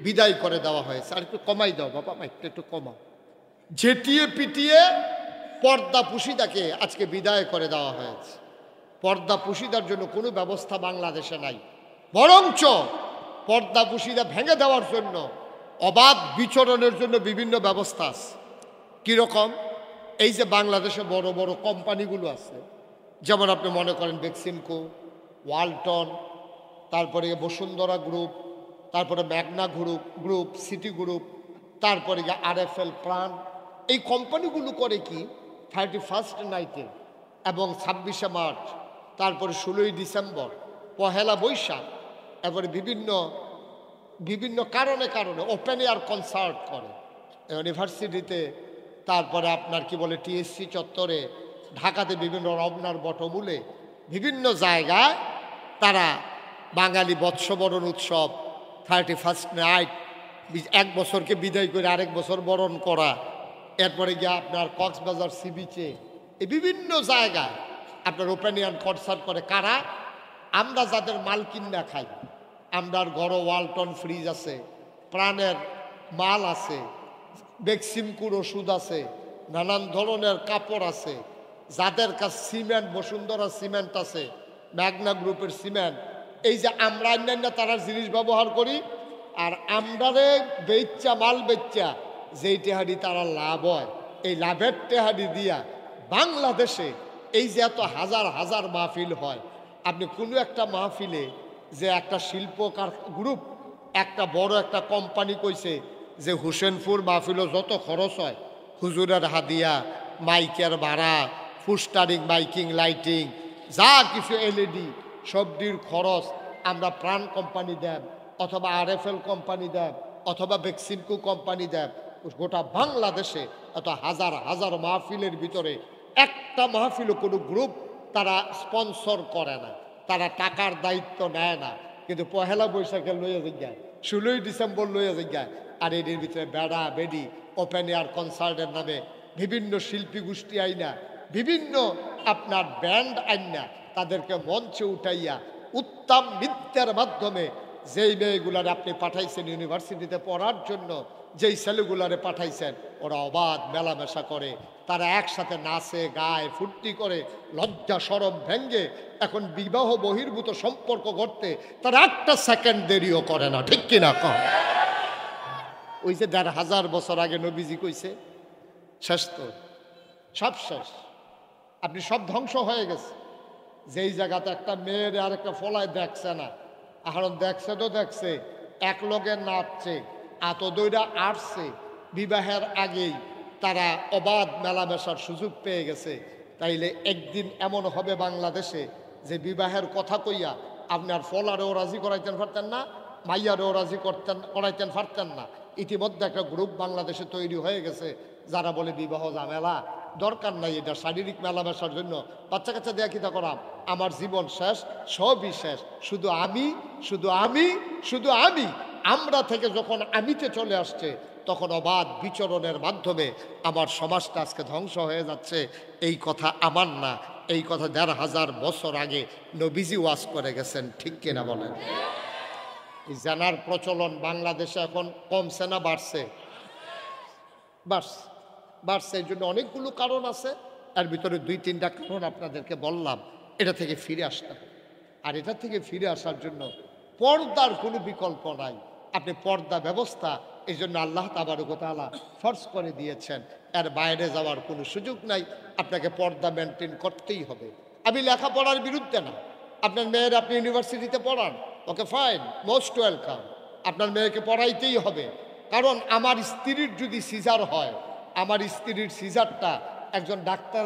বিদায় করে দেওয়া হয়েছে। আর একটু কমাই দাও বাবা, একটু কমাও। ঝেঁটিয়ে পিটিয়ে পর্দা পুশিদাকে আজকে বিদায় করে দেওয়া হয়েছে। পর্দা পুশিদার জন্য কোনো ব্যবস্থা বাংলাদেশে নাই, বরঞ্চ পর্দা পুশিদা ভেঙে দেওয়ার জন্য অবাধ বিচরণের জন্য বিভিন্ন ব্যবস্থা আছে। কীরকম? এই যে বাংলাদেশে বড় বড় কোম্পানিগুলো আছে, যেমন আপনি মনে করেন বেক্সিমকো, ওয়ালটন, তারপরে বসুন্ধরা গ্রুপ, তারপরে ম্যাগনা গ্রুপ, সিটি গ্রুপ, তারপরে RFL প্রাণ, এই কোম্পানিগুলো করে কি 31st নাইটে এবং 26শে মার্চ, তারপরে 16ই ডিসেম্বর, পহেলা বৈশাখ, এরপরে বিভিন্ন বিভিন্ন কারণে ওপেন এয়ার কনসার্ট করে ইউনিভার্সিটিতে, তারপরে আপনার কি বলে TSC চত্বরে, ঢাকাতে বিভিন্ন রমনার বটমূলে, বিভিন্ন জায়গায় তারা বাঙালি বৎসবরণ উৎসব, 31st নাইট, এক বছরকে বিদায় করে আরেক বছর বরণ করা, এরপরে গিয়ে আপনার কক্সবাজার সি বিচে, এই বিভিন্ন জায়গায় আপনার ওপেন এয়ার কনসার্ট করে। কারা? আমরা যাদের মাল কিনা খাই, আমরার ঘরে ওয়ালটন ফ্রিজ আছে, প্রাণের মাল আছে, বেক্সিমকুর ওষুধ আছে, নানান ধরনের কাপড় আছে, যাদের কাছে সিমেন্ট, বসুন্ধরা সিমেন্ট আছে, ম্যাগনা গ্রুপের সিমেন্ট, এই যে আমরা অন্যান্য তারা জিনিস ব্যবহার করি, আর আমরারে বেচ্চা মাল বেচ্চা যেই টেহাডি তারা লাভ হয়, এই লাভের টেহাডি দিয়া বাংলাদেশে এই যে এত হাজার হাজার মাহফিল হয়, আপনি কোনো একটা মাহফিলে যে একটা শিল্পকার গ্রুপ, একটা বড় একটা কোম্পানি কইছে যে হোসেনপুর মাহফিলও যত খরচ হয়, হুজুরের হাদিয়া, মাইকের ভাড়া, ফুস্টারিং, মাইকিং, লাইটিং, যা কিছু LED সবটির খরচ আমরা প্রাণ কোম্পানি দেব, অথবা RFL কোম্পানি দেব, অথবা বেক্সিমকো কোম্পানি দেব। গোটা বাংলাদেশে এত হাজার হাজার মাহফিলের ভিতরে একটা মাহফিলও কোনো গ্রুপ তারা স্পন্সর করে না, তারা টাকার দায়িত্ব নেয় না, কিন্তু পহেলা বৈশাখে লইয়া যায়, 16ই ডিসেম্বর লইয়া যায়, আর এটির ভিতরে বেড়া বেডি ওপেন এয়ার কনসার্টের নামে বিভিন্ন শিল্পী গোষ্ঠী আইনা, বিভিন্ন আপনার ব্যান্ড আইনা তাদেরকে মঞ্চে উঠাইয়া উত্তম নৃত্যের মাধ্যমে যেই মেয়েগুলারে আপনি পাঠাইছেন ইউনিভার্সিটিতে পড়ার জন্য, যেই ছেলেগুলারে পাঠাইছেন, ওরা অবাধ মেলামেশা করে, তারা একসাথে নাচে গায় ফুর্তি করে, লজ্জা শরম ভেঙ্গে এখন বিবাহ বহির্ভূত সম্পর্ক করতে তারা একটা সেকেন্ড দেরিও করে না, ঠিক কিনা কম? ওই যে 1500 বছর আগে নবীজি কইছে, শেষ তো, সব শেষ, আপনি সব ধ্বংস হয়ে গেছে। যেই জায়গাতে একটা মেয়ের আর একটা ফলায় দেখছে না, এখন দেখছে তো দেখছে, এক লগে নাচছে, এত দইরা আসছে, বিবাহের আগেই তারা অবাধ মেলামেশার সুযোগ পেয়ে গেছে। তাইলে একদিন এমন হবে বাংলাদেশে যে বিবাহের কথা কইয়া আপনার ফলারেও রাজি করাইতেন পারতেন না, মাইয়ারেও রাজি করাইতেন পারতেন না। ইতিমধ্যে একটা গ্রুপ বাংলাদেশে তৈরি হয়ে গেছে যারা বলে বিবাহ ঝামেলা, দরকার নাই, এটা শারীরিক মেলামেশার জন্য, বাচ্চা কাচ্চা দেয়া কিতা করাম, আমার জীবন শেষ, সবই শেষ, শুধু আমি, শুধু আমি, শুধু আমি। আমরা থেকে যখন আমিতে চলে আসছে, তখন অবাধ বিচরণের মাধ্যমে আমার সমাজটা আজকে ধ্বংস হয়ে যাচ্ছে। এই কথা আমার না, এই কথা 1500 বছর আগে নবীজি ওয়াজ করে গেছেন, ঠিক কিনা বলেন? এই জানার প্রচলন বাংলাদেশে এখন কমছে না বাড়ছে? বাড়ছে। এই জন্য অনেকগুলো কারণ আছে, এর ভিতরে 2-3টা কারণ আপনাদেরকে বললাম। এটা থেকে ফিরে আসতে হবে, আর এটা থেকে ফিরে আসার জন্য পর্দার কোনো বিকল্প নাই। আপনি পর্দা ব্যবস্থা এই জন্য আল্লাহ তাবারক ওয়া তাআলা ফরজ করে দিয়েছেন, এর বাইরে যাওয়ার কোনো সুযোগ নাই, আপনাকে পর্দা মেনটেন করতেই হবে। আমি লেখাপড়ার বিরুদ্ধে না, আপনার মেয়ের আপনি ইউনিভার্সিটিতে পড়ান, ওকে ফাইন, মোস্ট ওয়েলকাম, আপনার মেয়েকে পড়াইতেই হবে। কারণ আমার স্ত্রীর যদি সিজার হয়, আমার স্ত্রীর সিজারটা একজন ডাক্তার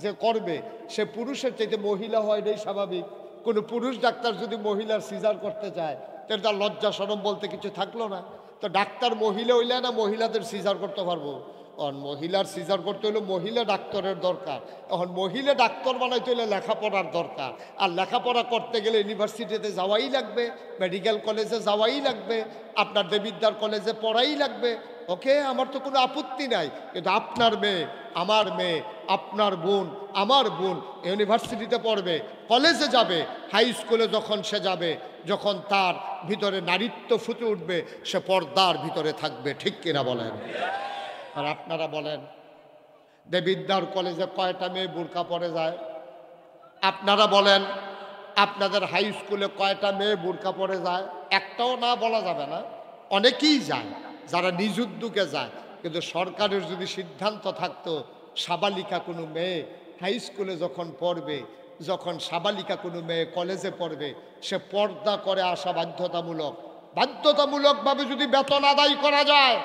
যে করবে, সে পুরুষের চাইতে মহিলা হয়, এটাই স্বাভাবিক। কোনো পুরুষ ডাক্তার যদি মহিলার সিজার করতে চায়, তাহলে তার লজ্জা শরম বলতে কিছু থাকলো না। তো ডাক্তার মহিলা হইলে না মহিলাদের সিজার করতে পারবো? এখন মহিলার সিজার করতে হলে মহিলা ডাক্তারের দরকার, এখন মহিলা ডাক্তার বানাইতে হলে লেখাপড়ার দরকার, আর লেখাপড়া করতে গেলে ইউনিভার্সিটিতে যাওয়াই লাগবে, মেডিকেল কলেজে যাওয়াই লাগবে, আপনার দেবিদ্যার কলেজে পড়াই লাগবে। ওকে, আমার তো কোনো আপত্তি নাই, কিন্তু আপনার মেয়ে, আমার মেয়ে, আপনার বোন, আমার বোন ইউনিভার্সিটিতে পড়বে, কলেজে যাবে, হাই স্কুলে যখন সে যাবে, যখন তার ভিতরে নারীত্ব ফুটে উঠবে, সে পর্দার ভিতরে থাকবে। ঠিক কিনা বলেন? আর আপনারা বলেন দেবিদ্যার কলেজে কয়টা মেয়ে বোরকা পরে যায়? আপনারা বলেন আপনাদের হাই স্কুলে কয়টা মেয়ে বোরকা পরে যায়? একটাও না বলা যাবে না, অনেকেই যায়, যারা নিজ উদ্যোগে যায়। কিন্তু সরকারের যদি সিদ্ধান্ত থাকতো সাবালিকা কোনো মেয়ে হাই স্কুলে যখন পড়বে, যখন সাবালিকা কোনো মেয়ে কলেজে পড়বে, সে পর্দা করে আসা বাধ্যতামূলক। বাধ্যতামূলকভাবে যদি বেতন আদায় করা যায়,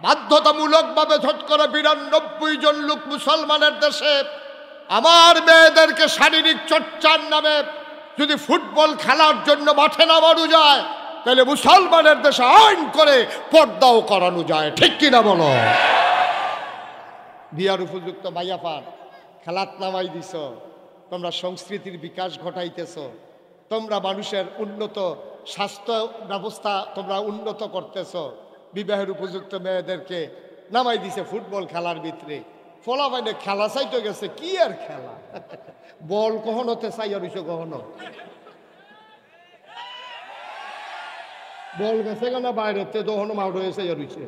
বাধ্যতামূলকভাবে ঝট করে ৯২ জন লোক মুসলমানের দেশে আমার মেয়েদেরকে শারীরিক চর্চার নামে যদি ফুটবল খেলার জন্য মাঠে নামানো যায়, তাহলে মুসলমানের দেশে আইন করে পর্দাও করানো যায়। ঠিক কিনা বলো? বিয়ার উপযুক্ত মাইয়া পান খেলাত নামাই দিছ, তোমরা সংস্কৃতির বিকাশ ঘটাইতেছ, তোমরা মানুষের উন্নত স্বাস্থ্য ব্যবস্থা তোমরা উন্নত করতেছ, বিবাহের উপযুক্ত মেয়েদেরকে নামাই দিছে ফুটবল খেলার ভিতরে। ফলা বাইনে খেলা চাইতে গেছে, কি আর খেলা, বল কখনোতে চাইয়া রইছে, কখনো বল গেছে কেন বাইরেতে, তখনও মাউট হয়ে চাইয়া রইছে,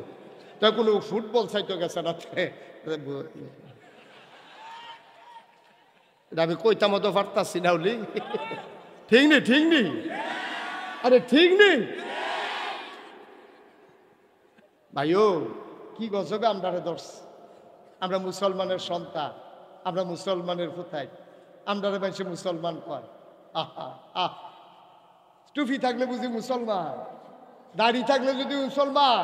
তা কোনো ফুটবল চাইতে গেছে না। আমি কইতা মতো পারতাছি না বলি, ঠিক নেই, ঠিক নেই, আরে ঠিক নেই ভাইও, কি গজবে আমরা দর্শ, আমরা মুসলমানের সন্তান, আমরা মুসলমানের কোথায়, আমরা মানুষে মুসলমান কয়। আহা আহ, টুপি থাকলে বুঝি মুসলমান, দাড়ি থাকলে যদি মুসলমান,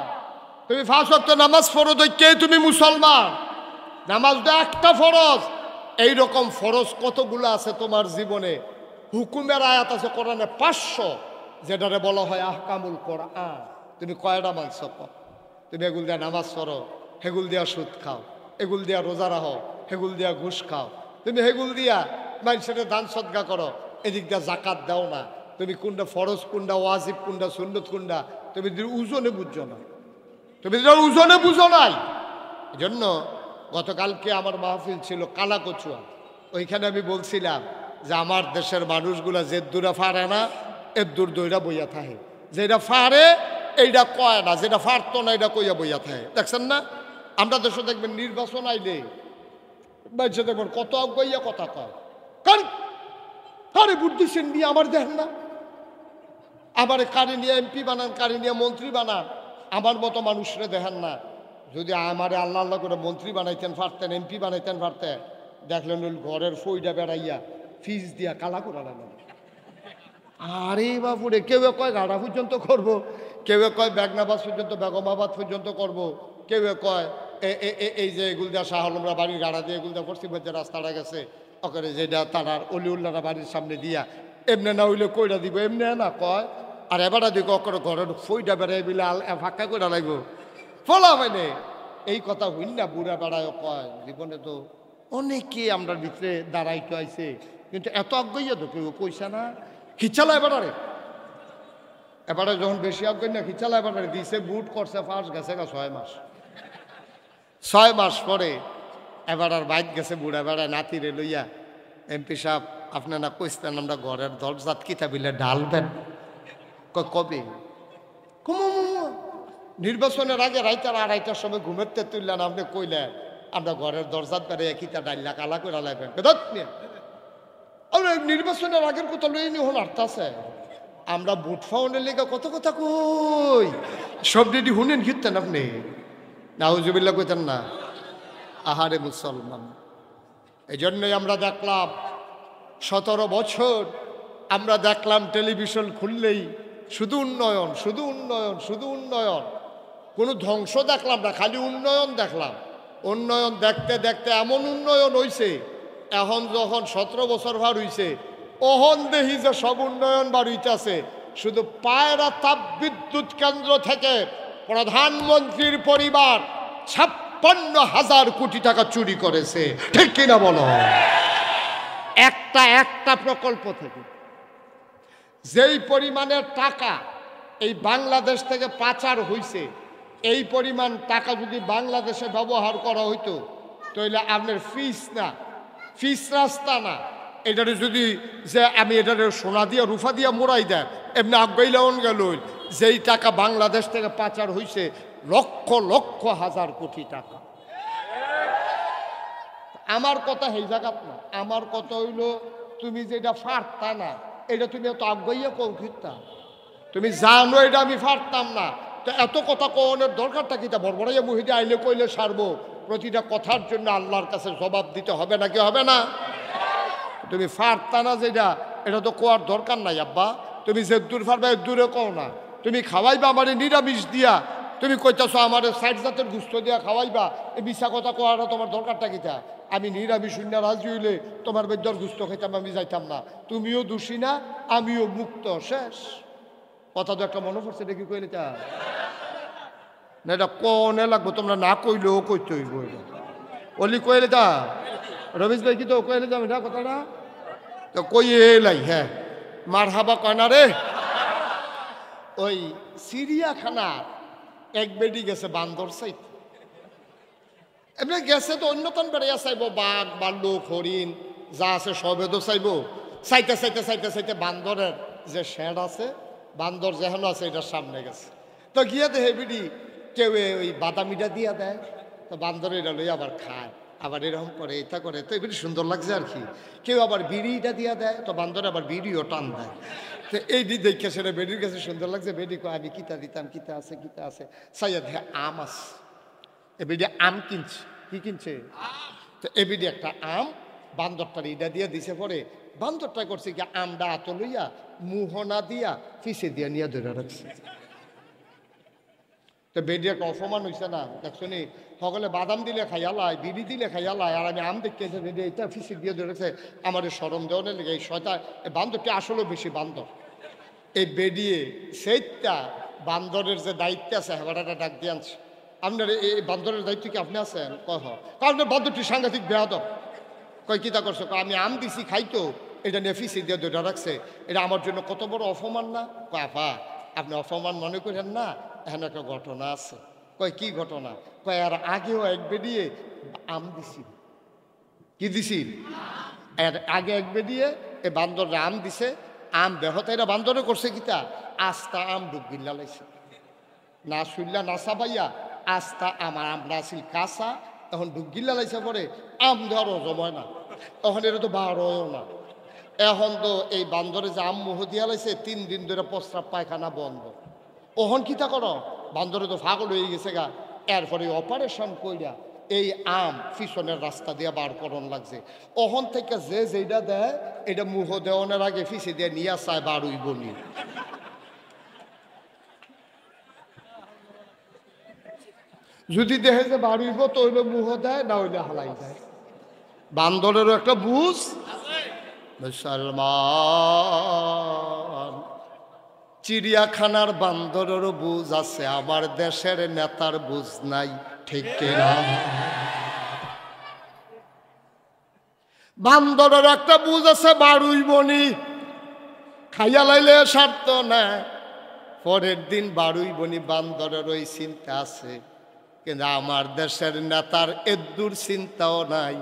তুমি ৫ ওয়াক্ত নামাজ পড়ো কে তুমি মুসলমান? নামাজ তো একটা ফরজ, এইরকম ফরজ কতগুলো আছে তোমার জীবনে। হুকুমের আয়াত আছে কোরআনে ৫০০, যেটারে বলা হয় আহকামুল কোরআন। তুমি কয়টা মানছ? তুমি এগুল দিয়া নামাজ পড়ো, হেগুল দিয়া সুদ খাও, এগুল দিয়া রোজা রাখো, হেগুল দিয়া ঘুষ খাও, তুমি হেগুল দিয়া মানুষের দান সদকা করো, এদিক দিয়া জাকাত দাও না, তুমি কোনটা ফরজ, কোনটা ওয়াজিব, কোনটা সুন্নত, কোনটা তুমি ওজনে বুঝছো না, তুমি ওজনে বুঝো নাই। এই জন্য গতকালকে আমার মাহফিল ছিল কালাকচুয়া, ওইখানে আমি বলছিলাম যে আমার দেশের মানুষগুলা যে দূরে ফারে না, এর দূর দইরা বইয়া থাকে, যেটা ফারে এইটা কয় না, যেটা ফারতো না এটা কইয়া বইয়া থাকে। দেখছেন না, আমরা দেশে দেখবেন নির্বাচন আইলে বাইছে দেখবেন কত বইয়া কথা কয়, কারণ কারে ভোট দিচ্ছেন নিয়ে আমার দেখেন না, আবার কারে নিয়ে এমপি বানান, কারে নিয়ে মন্ত্রী বানান, আমার মতো মানুষরা দেখেন না। যদি আমারে আল্লাহ আল্লাহ করে মন্ত্রী বানাইতেন পারতেন, এমপি বানাইতেন পারতেন, দেখলেন ঘরের ফইটা বেড়াইয়া ফিজ দিয়া কালা করা লাগলো। আরে বাপুরে, কেউ কয় গাড়া পর্যন্ত করবো, কেউ কয় বেগনাবাদ পর্যন্ত, বেগমাবাদ পর্যন্ত করবো, কেউ কয় এই যে এগুলদা শাহ আলমরা বাড়ির গাড়া দিয়ে এগুলদা পশ্চিম যে রাস্তাটা গেছে ওখানে যেটা তারার অলিউল্লারা বাড়ির সামনে দিয়া, এমনি না হইলে কইরা দিব, এমনি না কয়। আর এবারে দিকে অকরে ঘরের ফইটা বেড়াই বিলে ফাঁকা করে লাগবো ফলা হয়নি। এই কথা হইল না, বুড়া বেড়ায় কয় জীবনে তো অনেকে আমরা ভিতরে দাঁড়াইতে আইছে, কিন্তু এত অজ্ঞইয়া তো কেউ কইসা না। খিচালা এবারে এবারে যখন বেশি অজ্ঞ না, খিচালা এবারে দিছে, বুট করছে, ফার্স্ট গেছে 6 মাস। 6 মাস পরে এবার আর বাইক গেছে বুড়া বেড়ায় নাতিরে লইয়া, এমপি সাহেব আপনারা কইতেন আমরা ঘরের দরজাত কিতাবিলে ঢালবেন, কবে? নির্বাচনের আগে রাইতার 2:30টার সময় ঘুমেতে তুললেন, আপনি কইলেন আমরা ঘরের দরজাত বেড়ে কিতা ডাইলা কালা করে লাগবেন। নির্বাচনের আগের কথা লই নি হন আর্থ আছে, আমরা ভোট ফাউন্ডের লেগে কত কথা কই, সব দিদি শুনেন ঘিরতেন আপনি, নাউজুবিল্লাহ কইতেন না। আহারে মুসলমান, এই জন্যই আমরা দেখলাম 17 বছর আমরা দেখলাম টেলিভিশন খুললেই শুধু উন্নয়ন, শুধু উন্নয়ন, শুধু উন্নয়ন, কোনো ধ্বংস দেখলাম না, খালি উন্নয়ন দেখলাম। উন্নয়ন দেখতে দেখতে এমন উন্নয়ন হইছে, এখন যখন 17 বছর ভার হইছে, ওহন দেখি যে সব উন্নয়ন বার হইতেছে। শুধু পায়রা তাপ বিদ্যুৎ কেন্দ্র থেকে প্রধানমন্ত্রীর পরিবার 56,000 কোটি টাকা চুরি করেছে, ঠিক কিনা বলো? একটা প্রকল্প থেকে যেই পরিমাণের টাকা এই বাংলাদেশ থেকে পাচার হইছে, এই পরিমাণ টাকা যদি বাংলাদেশে ব্যবহার করা হইতো তাহলে আপনার ফিস রাস্তা না, এটারে যদি যে আমি এটারে সোনা দিয়ে রুফা দিয়ে মোড়াই দেয় এমনি আগাইলাম গেল, যেই টাকা বাংলাদেশ থেকে পাচার হইছে লক্ষ লক্ষ হাজার কোটি টাকা। আমার কথা এই জায়গাত না, আমার কথা হইল তুমি যেটা ফারতা না এটা তুমি এত আগাইয়া কৌখিতা, তুমি জানো এটা আমি ফারতাম না, তো এত কথা কনের দরকারটা কি? তা বড়বড়াইয়া মুহিদে আইলে কইলে সারবো, প্রতিটা কথার জন্য আল্লাহর কাছে জবাব দিতে হবে নাকি হবে না? তুমি ফারতা না যেটা, এটা তো কোয়ার দরকার নাই আব্বা। তুমি যে দূর ফারবা দূরে কও না, তুমি খাওয়াইবা আমারে নিরামিষ দিয়া, তুমি কইতাছো আমারে 60 জাতের গুস্ত দিয়া খাওয়াইবা, এই মিশা কথা কোয়াটা তোমার দরকারটা কিতা? আমি নিরামিষ শূন্য রাজি হইলে তোমার বেদ্যর গুস্ত খাইতাম, আমি যাইতাম না। তুমিও দোষী না, আমিও মুক্ত, শেষ কথা। তো একটা মনে পড়ছে, এটা কি কইলে তা না? এটা কনে লাগবো, তোমরা না কইলেও কইতে হইব। অলি কইলে তা রমেশ ভাই কি তো কইলে যাবে না কথাটা, তো কই এলাই। হ্যাঁ মার হাবা কয় না রে। ওই চিড়িয়াখানার এক বেডি গেছে বান্দর চাইতে, এমনি গেছে তো অন্যতন বেড়াইয়া চাইব, বাঘ ভাল্লুক হরিণ যা আছে সবে তো চাইব। চাইতে চাইতে চাইতে চাইতে বান্দরের যে শেড আছে, বান্দর যেহেন আছে এটার সামনে গেছে, তো গিয়ে দেখে বিড়ি কেউ ওই বাদামিটা দিয়া দেয়, তো বান্দর এটা লই আবার খায়, আবার এরকম করে এটা করে, তো এগুলি সুন্দর লাগছে আর কি। কেউ আবার বিড়িটা দিয়া দেয়, তো বান্দর আবার বিড়িও টান দেয়। তো এই দেখে সেটা বেডির কাছে সুন্দর লাগছে, বেডি কয় আমি কিতা দিতাম, কিতা আছে সাইয়া দেখে আম আছে, এবিডি আম কিনছে। কি কিনছে? তো এবিডি একটা আম বান্দরটার ইটা দিয়ে দিছে, পরে বান্দরটা করছে কি আমটা আত লইয়া মুহনা দিয়া ফিসে দিয়া নিয়ে ধরে রাখছে। তো বেডি একটা অপমান হয়েছে না, দেখছো নি সকলে বাদাম দিলে খাইয়ালায়, বিড়ি দিলে খাইয়ালায়, আর আমি আম দেখতে এটা ফিসে দিয়ে ধরে রাখছে। আমার সরম দেওয়ানের লেগে এই শয়তান, এই বান্দরটি আসলে বেশি বান্দর। এই বেডিয়ে সেইটা বান্দরের যে দায়িত্ব আছে হেবাটা ডাক দিয়ে আনছে, আপনার এই বান্দরের দায়িত্ব কি আপনি আছেন? কহ কারণ বান্দরটি সাংঘাতিক বেয়াদব। কয় কিতা করছো? আমি আম দিছি খাইতো, এটা নেফিসি দিয়ে দুটা রাখছে, এটা আমার জন্য কত বড় অপমান না? কয় আপা আপনি অপমান মনে করেন না, এখানে একটা ঘটনা আছে। কয় কি ঘটনা? কয় আর আগেও এক বেডিয়ে আম দিছি। কি দিছি? এর আগে এক বেডিয়ে এই বান্দররা আম দিছে, আম বেহতে এরা বান্দরে করছে কিতা আস্তা আম ডুবগিল্লা লাইছে, না শুইল্লা না চাবাইয়া আস্তা আমার আমরা আসিল কাঁচা, এখন ডুবগিল্লা লাইছে, পরে আম ধরো জমায় না, তখন এটা তো বারোও না। এখন তো এই বান্দরে যে আম মুহ দিয়া লাইছে 3 দিন ধরে প্রস্রাব পায়খানা বন্ধ। ওহন কিতা করো, বান্দরে তো ফাগল হয়ে গেছে গা, এরপরে অপারেশন কইরা এই আম পিছনের রাস্তা দিয়ে বার করন লাগছে। ওহন থেকে যে যেটা দেয় এটা মুহ দেওয়ানোর আগে ফিসে দিয়ে নিয়ে চায় বারুই বলি। যদি দেখে যে বাড়িব তো হইলে মুহ দেয়, না হইলে হালাই দেয়। বান্দরেরও একটা বুঝ। মুসলমান চিড়িয়াখানার বান্দরেরও বুঝ আছে, আমার দেশের নেতার বুঝ নাই, ঠিক কিনা? বান্দরের একটা বুঝ আছে, বারুই বনি খাইয়া লাইলে স্বার্থ না, পরের দিন বারুই বনি বান্দরের ওই চিন্তা আছে, কিন্তু আমার দেশের নেতার এদুর চিন্তাও নাই,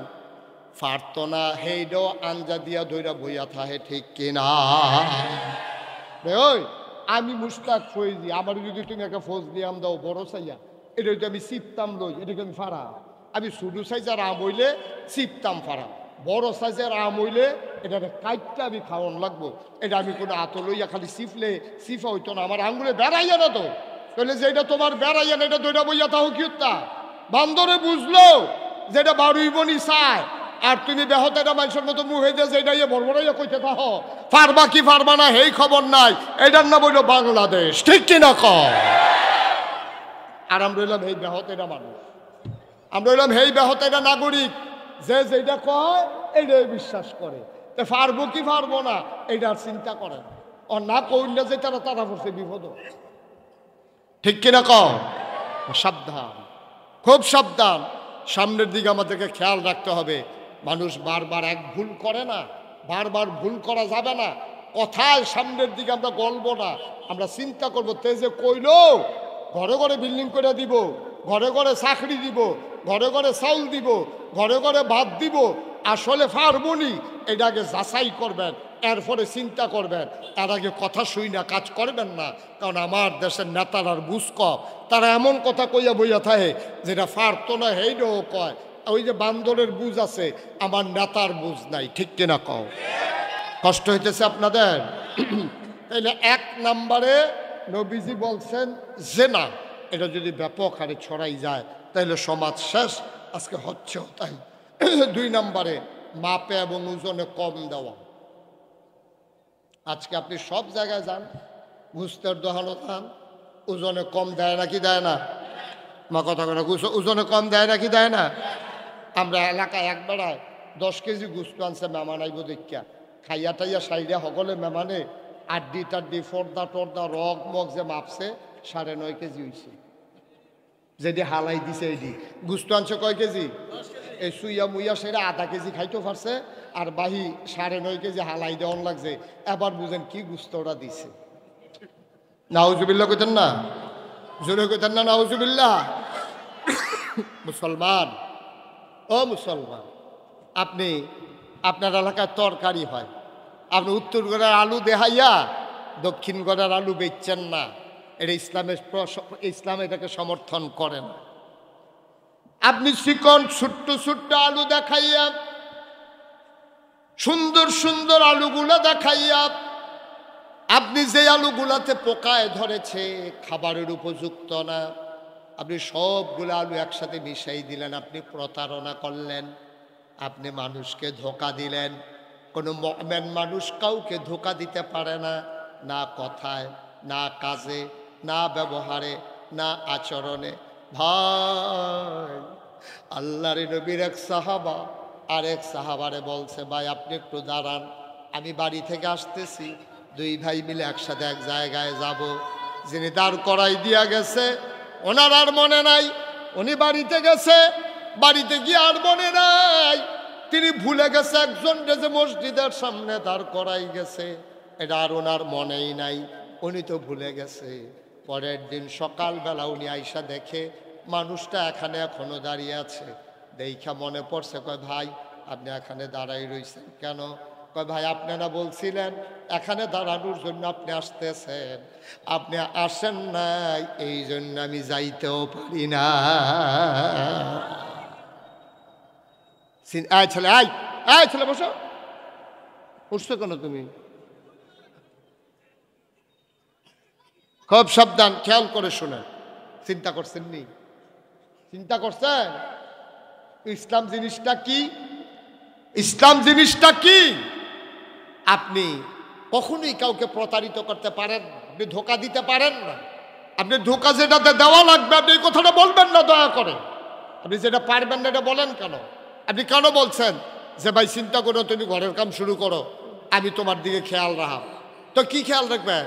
পারত না হেইডও আঞ্জা দিয়া ধইরা বইয়া থাহে, ঠিক কিনা? ওই আমি মুশতাক ফৈজি, আমার যদি তুমি একটা ফৌজ নিয়াম দাও বড় চাইয়া, এটা যদি আমি চিপতাম লই, এটাকে আমি ফাড়া। আমি ছোটো সাইজের আম হইলে চিপতাম ফাড়া, বড় সাইজের আম হইলে এটা কাইটটা আমি খাওয়ান লাগবো। এটা আমি কোনো আত লইয়া খালি চিপলে চিপা হইতো না, আমার আঙ্গুলে বেড়াইয়া না তো, তাহলে যে এটা তোমার বেড়াইয়া না, এটা দইটা বইয়া তাও কি হত্যা। বান্দরে বুঝলো যেটা বারুই বনি চায়, আর তুমি বেহতে এটা মানুষের মতো মুহে দিয়ে যেটা ইয়ে বড়বড়াইয়া কইতে থাহ, পারবা কি পারবা না সেই খবর নাই, এটার না বললো বাংলাদেশ, ঠিক কিনা ক? আর আমরা হইলাম এই বেহতেরা মানুষ, আমরা হইলাম এই বেহতেরা নাগরিক, যে যেটা কয় এইটাই বিশ্বাস করে। তো পারবো কি পারবো না এইটার চিন্তা করে না, ও না কইলে যে তারা পড়ছে বিপদ, ঠিক কিনা ক? সাবধান, খুব সাবধান, সামনের দিকে আমাদেরকে খেয়াল রাখতে হবে। মানুষ বারবার এক ভুল করে না, বারবার ভুল করা যাবে না। কথায় সামনের দিকে আমরা গলবো না, আমরা চিন্তা করবো তেজে কইল ঘরে ঘরে বিল্ডিং করে দিব, ঘরে ঘরে চাকরি দিব, ঘরে ঘরে চাউল দিব, ঘরে ঘরে ভাত দিব, আসলে পারবনি এটা আগে যাচাই করবেন, এরপরে চিন্তা করবেন। এর আগে কথা শুই না কাজ করবেন না। কারণ আমার দেশের নেতার আর বুঝ কম, তারা এমন কথা কইয়া বইয়া থাকে যেটা পারতো না হেইটাও কয়। ওই যে বান্দরের বুঝ আছে, আমার নেতার বুঝ নাই, ঠিক কিনা কও? কষ্ট হইতেছে আপনাদের? তাইলে 1 নম্বরে নবীজি বলছেন জেনা, এটা যদি ব্যাপক হারে ছড়াই যায় তাহলে সমাজ শেষ, আজকে হচ্ছেও তাই। 2 নম্বরে মাপে এবং ওজনে কম দেওয়া। আজকে আপনি সব জায়গায় যান, ঘুষতের দোকানও যান, ওজনে কম দেয় নাকি দেয় না? মা কথা করে ওজনে কম দেয় নাকি দেয় না? আমরা এলাকায় এক বেড়ায় 10 কেজি গুস্ত আনছে মেহমান আইব দেখা, খাইয়া টাইয়া সাইডে সকলে মেহমানে আড্ডি টাড্ডি ফর্দা টর্দা রগ মগ যে মাপছে 9.5 কেজি হয়েছে। যেটি হালাই দিছে এটি গুস্ত আনছে কয় কেজি? এই সুইয়া মুইয়া সেটা আধা কেজি খাইতে পারছে, আর বাহি 9.5 কেজি হালাই দেওয়ান লাগছে। এবার বুঝেন কি গুস্ত ওরা দিছে। নাউজুবিল্লাহ কইতেন না? জোরে কইতেন না নাউজুবিল্লাহ? মুসলমান, ও মুসলমান, আপনি আপনার এলাকায় তরকারি হয়, আপনি উত্তর গড়ের আলু দেখাইয়া দক্ষিণ গড়ের আলু বেচছেন না, এটা ইসলাম এটাকে সমর্থন করে না। আপনি চিকন ছোট্ট ছোট্ট আলু দেখাইয়া, সুন্দর সুন্দর আলুগুলো দেখাইয়া, আপনি যে আলুগুলাতে পোকায় ধরেছে, খাবারের উপযুক্ত না, আপনি সবগুলো আলু একসাথে মিশাই দিলেন, আপনি প্রতারণা করলেন, আপনি মানুষকে ধোঁকা দিলেন। কোনো মুমিন মানুষ কাউকে ধোঁকা দিতে পারে না, না কথায়, না কাজে, না ব্যবহারে, না আচরণে। ভাই, আল্লাহর নবীর এক সাহাবা আরেক সাহাবারে বলছে, ভাই আপনি একটু দাঁড়ান, আমি বাড়ি থেকে আসতেছি, 2 ভাই মিলে একসাথে এক জায়গায় যাব। যিনি দাঁড় করাই দিয়া গেছে ওনার আর মনে নাই, উনি বাড়িতে গেছে, বাড়িতে গিয়ে আর মনে নাই, তিনি ভুলে গেছে একজন যে মসজিদের সামনে দাঁড় করাই গেছে, এটা আর ওনার মনেই নাই, উনি তো ভুলে গেছে। পরের দিন সকালবেলা উনি আইসা দেখে মানুষটা এখানে এখনো দাঁড়িয়ে আছে। দেখা মনে পড়ছে, কয় ভাই আপনি এখানে দাঁড়াই রইছেন কেন? কয় ভাই আপনারা বলছিলেন এখানে দাঁড়ানোর জন্য আপনি আসতেছেন, আপনি আসেন নাই, এই জন্য আমি যাইতেও পারি না। আয় ছেলে, আয় আয় ছেলে, বসো। উঠছো কেন তুমি? খুব সাবধান, খেয়াল করে শুনে। চিন্তা করছেন নি? চিন্তা করছেন ইসলাম জিনিসটা কি? ইসলাম জিনিসটা কি? আপনি কখনোই কাউকে প্রতারিত করতে পারেন, আপনি ধোঁকা দিতে পারেন না। আপনি ধোঁকা যেটাতে দেওয়া লাগবে আপনি এই কথাটা বলবেন না, দয়া করে। আপনি যেটা পারবেন না এটা বলেন কেন? আপনি কেন বলছেন যে ভাই চিন্তা করো, তুমি ঘরের কাম শুরু করো, আমি তোমার দিকে খেয়াল রাখা? তো কি খেয়াল রাখবে?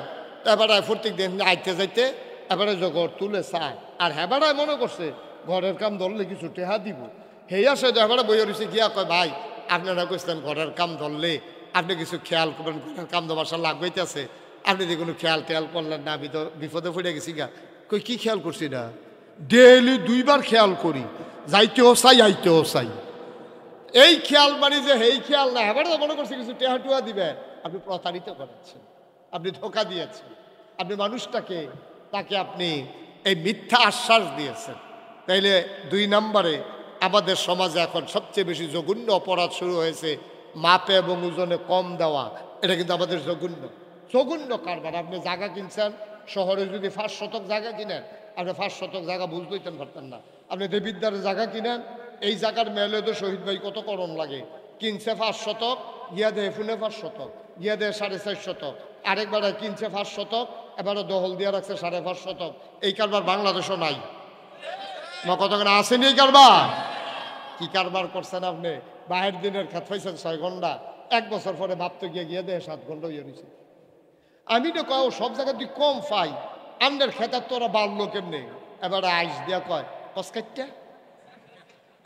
এবারে প্রত্যেক দিন আইতে যাইতে এবারে জগর তুলে চায়, আর হেবারায় মনে করছে ঘরের কাম ধরলে কিছু টেহা দিব। হেই আসে এবারে বইয়ে রয়েছে গিয়া কয় ভাই আপনারা কইছেন ঘরের কাম ধরলে আপনি কিছু খেয়াল করবেন, ঘরের কাম দেওয়ার সাল লাগবেইতেছে, আপনি যে কোনো খেয়াল টেয়াল করলেন না, আমি তো বিপদে পড়ে গেছি গা। কই কি খেয়াল করছি না? ডেইলি 2 বার খেয়াল করি, যাইতেও চাই আইতেও চাই। এই খেয়াল মানে যে এই খেয়াল না, এবারে মনে করছে কিছু টেহা টুয়া দিবেন। আপনি প্রতারিত করাচ্ছেন, আপনি ধোঁকা দিয়েছেন, আপনি মানুষটাকে তাকে আপনি এই মিথ্যা আশ্বাস দিয়েছেন। তাইলে 2 নম্বরে আমাদের সমাজে এখন সবচেয়ে বেশি জঘন্য অপরাধ শুরু হয়েছে, মাপে এবং ওজনে কম দেওয়া। এটা কিন্তু আমাদের জঘন্য কারবার। আপনি জায়গা কিনছেন, শহরে যদি 5 শতক জায়গা কিনেন, আপনি 5 শতক জায়গা বুঝতেইতেন পারতেন না। আপনি দেবিদ্বারের জায়গা কিনেন, এই জায়গার মেলে তো শহীদ ভাই কত করণ লাগে, কিনছে 5 শতক, গিয়া দেয় ফুনে 5 শতক, গিয়া দেয় 4.5 শতক, আরেকবার কিনছে 5 শতক, এবারে দখল দিয়ে রাখছে 5.5 শতক। এই কারবার বাংলাদেশও নাই, কতক্ষণ আসেনি এই কারবার? কি কারবার করছেন আপনি? বাহের দিনের খেত পাইছেন 6 ঘন্টা, 1 বছর পরে ভাবতে গিয়ে দেয় 7 ঘন্টা হয়ে রয়েছে। আমি তো কয় সব জায়গায় তুই কম পাই, আমাদের খেতার তো ওরা বাড়লো কেমনি? এবারে আইস দিয়া কয় কসকাইটা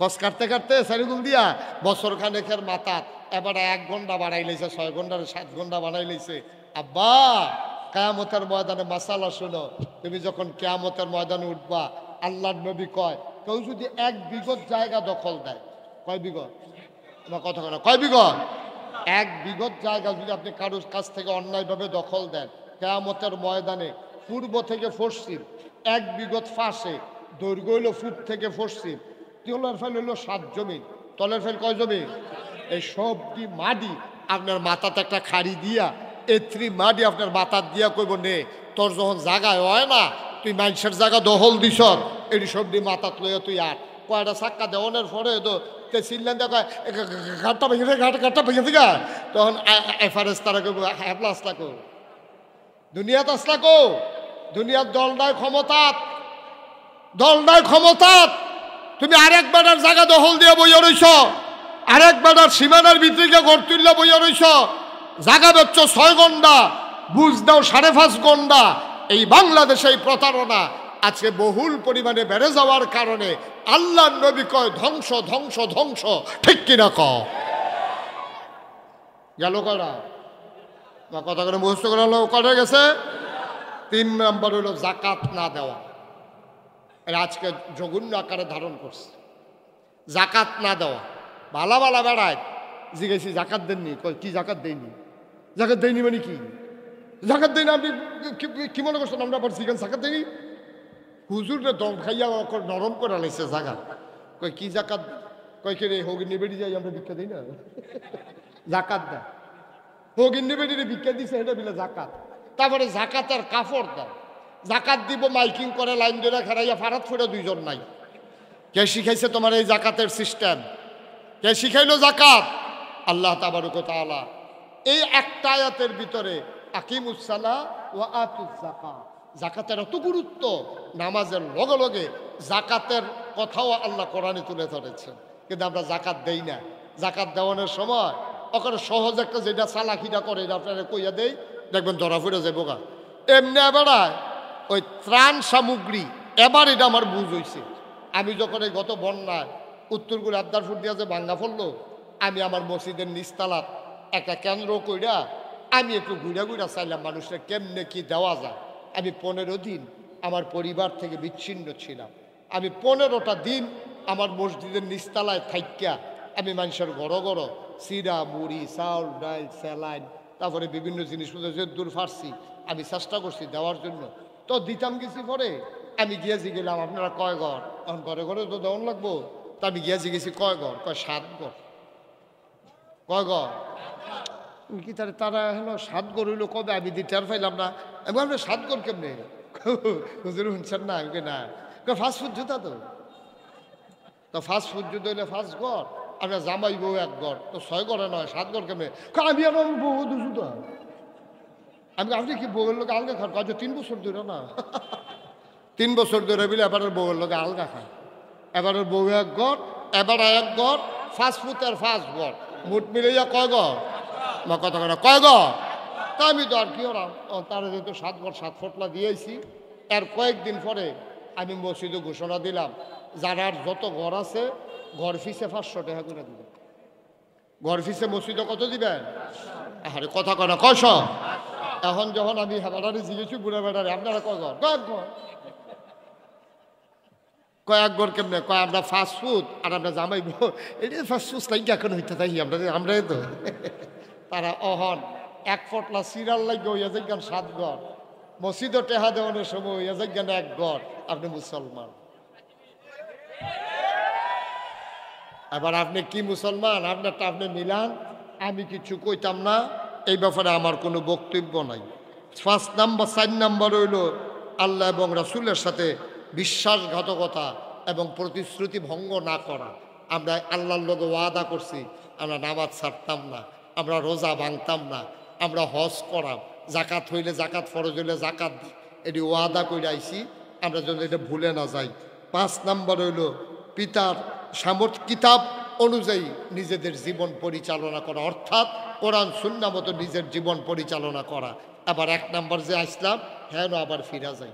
কস কাটতে কাটতে সারিগুল দিয়া বছর খানেকের মাথাত এবার 1 ঘন্টা বাড়াই লাইছে, 6 ঘন্টার 7 ঘন্টা বানাই লাইছে। আব্বা কিয়ামতের ময়দানে মাসালা শুনো, তুমি যখন কিয়ামতের ময়দানে উঠবা, আল্লাহর নবী কয় কেউ যদি 1 বিঘত জায়গা দখল দেয়, কয় বিঘত? আমার কথা না, কয় বিঘত? 1 বিঘত জায়গা যদি আপনি কারোর কাছ থেকে অন্যায়ভাবে দখল দেন, কিয়ামতের ময়দানে পূর্ব থেকে পশ্চিম 1 বিঘত ফাঁসে, দৈর্ঘ্য হইল ফুট থেকে পশ্চিম, তলের ফেল হইল 7 জমিন। তলের ফেল কয় জমিন? এই সবটি মাটি আপনার মাথাতে একটা খাড়ি দিয়া, এত্রি মাটি আপনার মাথার দিয়া কইব নে, তোর যখন জায়গায় হয় না, তুই মানুষের জায়গা দখল দিস, এটি সবটি মাথাত লইয়া তুই আর কয়টা চাক্কা দেওয়ানোর পরে তো চিল্লেন দেখা ঘাটটা ভেঙে ঘাটটা ভেঙে থেকে, তখন এফারেস তারা কইব হ্যাপলা আসলা কো, দুনিয়াত আসলা কো, দুনিয়ার দল নাই ক্ষমতাত, দল নাই ক্ষমতাত। তুমি আরেক বেটার জায়গা দখল দিয়ে বইয়া রইছ, আরেক বেটার সীমানার ভিতরে ঘর তুললে বইয়া রইছ, জায়গা বেচছ 6 ঘন্টা, বুঝ দাও 5.5 ঘন্টা। এই বাংলাদেশে এই প্রতারণা আজকে বহুল পরিমাণে বেড়ে যাওয়ার কারণে আল্লাহর নবী কয় ধ্বংস ধ্বংস ধ্বংস, ঠিক কিনা ক গেল করা কথা করে মুখস্থ করা হলো, কটা গেছে? 3 নম্বর হলো জাকাত না দেওয়া। আজকে জঘন্য আকারে ধারণ করছে জাকাত না দেওয়া। ভালা ভালা বেড়ায় জিজ্ঞেসি জাকাত দেননি, কি জাকাত দেয়নি? জাকাত দেয়নি মানে কি? জাকাত দেয়নি আপনি কি মনে করছেন? আমরা আবার জিজ্ঞান জাকাত দেয়নি, হুজুরে দম খাইয়া নরম করে লাইছে জাকাত। কই কি জাকাত? কই কে রে হগিনী বেড়ি যাই আমরা ভিক্ষা দিই না, জাকাত দেয়। হগিনী বেড়িরে ভিক্ষা দিছে এটা বিলে জাকাত। তারপরে জাকাতের কাপড় দেয়, জাকাত দিব মাইকিং করে লাইন ধরে খেলাইয়া ফারাত ফুটে 2 জন নাই। কে শিখাইছে তোমার এই জাকাতের সিস্টেম? কে শিখাইলো জাকাত? আল্লাহ তাবারক ওয়া তাআলা এই একটা আয়াতের ভিতরে আকিমুস সালাহ ওয়া আতুজ যাকাত, জাকাতের এত গুরুত্ব, নামাজের লগে লগে জাকাতের কথাও আল্লাহ কোরআনে তুলে ধরেছেন। কিন্তু আমরা জাকাত দেই না। জাকাত দেওয়ানোর সময় ওখানে সহজ একটা যেটা চালাকিটা করে এটা আপনারা কইয়া দেই, দেখবেন ধরা ফিরে যাবো গা। এমনি বেড়ায় ওই ত্রাণ সামগ্রী, এবার এটা আমার বুঝ হয়েছে। আমি যখন এই গত বন্যায় উত্তরগুলো আবদারপুর দিয়া যে ভাঙ্গা পড়লো, আমি আমার মসজিদের নিচতলাত একটা কেন্দ্র কইরা আমি একটু ঘুরা ঘুরা চাইলাম মানুষের কেমনে কি দেওয়া যায়। আমি 15 দিন আমার পরিবার থেকে বিচ্ছিন্ন ছিলাম। আমি 15টা দিন আমার মসজিদের নিচতলায় থাইকা আমি মানুষের ঘর ঘর চিরা মুড়ি চাউল ডাল স্যালাইন তারপরে বিভিন্ন জিনিসপত্র যে দূর ফারছি আমি চেষ্টা করছি দেওয়ার জন্য। তো দিতাম কিছু পরে আমি গিয়েছি গেলাম আপনারা কয় ঘর? এখন ঘরে ঘরে তো দেওয়ান লাগবো। তা আমি গিয়েছি গেছি কয় ঘর? কয় 7 ঘর। কয় ঘর? কি তারা হলো 7 ঘর হইলো কবে? আমি দিতে পাইলাম না। আমি বললাম 7 ঘর কেমনে? হুজুর শুনছেন না? আমি না ফাস্ট ফুড জুতা তো ফাস্ট ফুড জুতো হইলে 5 ঘর, আপনার জামাই বউ 1 ঘর, তো 6 ঘরে নয় 7 ঘর কেমনে? আমি আর বউ জুতো আমি আপনি কি বউয়ের লোক আলগা খান? কাজ 3 বছর ধরে না 3 বছর ধরে বলে এবারের বউয়ের লোক আলগা খান। এবারের বউ 1 ঘর, এবারে 1 ঘর, ফাস্ট ফুডের 5 ঘর, মোট মিলাইয়া কয় ঘর? মা কথা কেন কয় ঘর? তা আমি তো আর কি ওরাম তারা যেহেতু 7 ঘর 7 ফটলা দিয়েছি। এর কয়েকদিন পরে আমি মসজিদে ঘোষণা দিলাম যারার যত ঘর আছে ঘর ফিসে 500 টাকা করে দিবেন। ঘর ফিসে মসজিদে কত দিবেন? আরে কথা কয় না কয়শ? এখন যখন আমি হেবাটারে জিজ্ঞেছি বুড়া বেড়ারে আপনারা কয় ঘর? কয়েক ঘর। কয়েক ঘর কেমনে? কয় আমরা ফাস্ট ফুড আর আমরা জামাইব এটা ফাস্ট ফুড লাইক এখন হইতে থাকি আমরা তো তারা অহন 1 ফটলা সিরিয়াল লাগে হইয়া যাইগান 7 ঘর, মসজিদে টেহা দেওয়ানোর সময় হইয়া যাইগান 1 ঘর। আপনি মুসলমান, এবার আপনি কি মুসলমান? আপনারটা আপনি মিলান, আমি কিছু কইতাম না এই ব্যাপারে, আমার কোনো বক্তব্য নাই। 4 নাম্বার হইল আল্লাহ এবং রাসূলের সাথে বিশ্বাসঘাতকতা এবং প্রতিশ্রুতি ভঙ্গ না করা। আমরা আল্লাহর লগে ওয়াদা করছি আমরা নামাজ ছাড়তাম না, আমরা রোজা ভাঙতাম না, আমরা হজ করাম, জাকাত হইলে জাকাত, ফরজ হইলে জাকাত দিই, এটি ওয়াদা করে আইছি, আমরা যেন এটা ভুলে না যাই। 5 নাম্বার হইল পিতার কিতাব অনুযায়ী নিজেদের জীবন পরিচালনা করা, অর্থাৎ কোরআন সুন্নাহ মতো নিজের জীবন পরিচালনা করা। আবার 1 নাম্বার যে আসলাম হ্যাঁ আবার ফিরা যাই।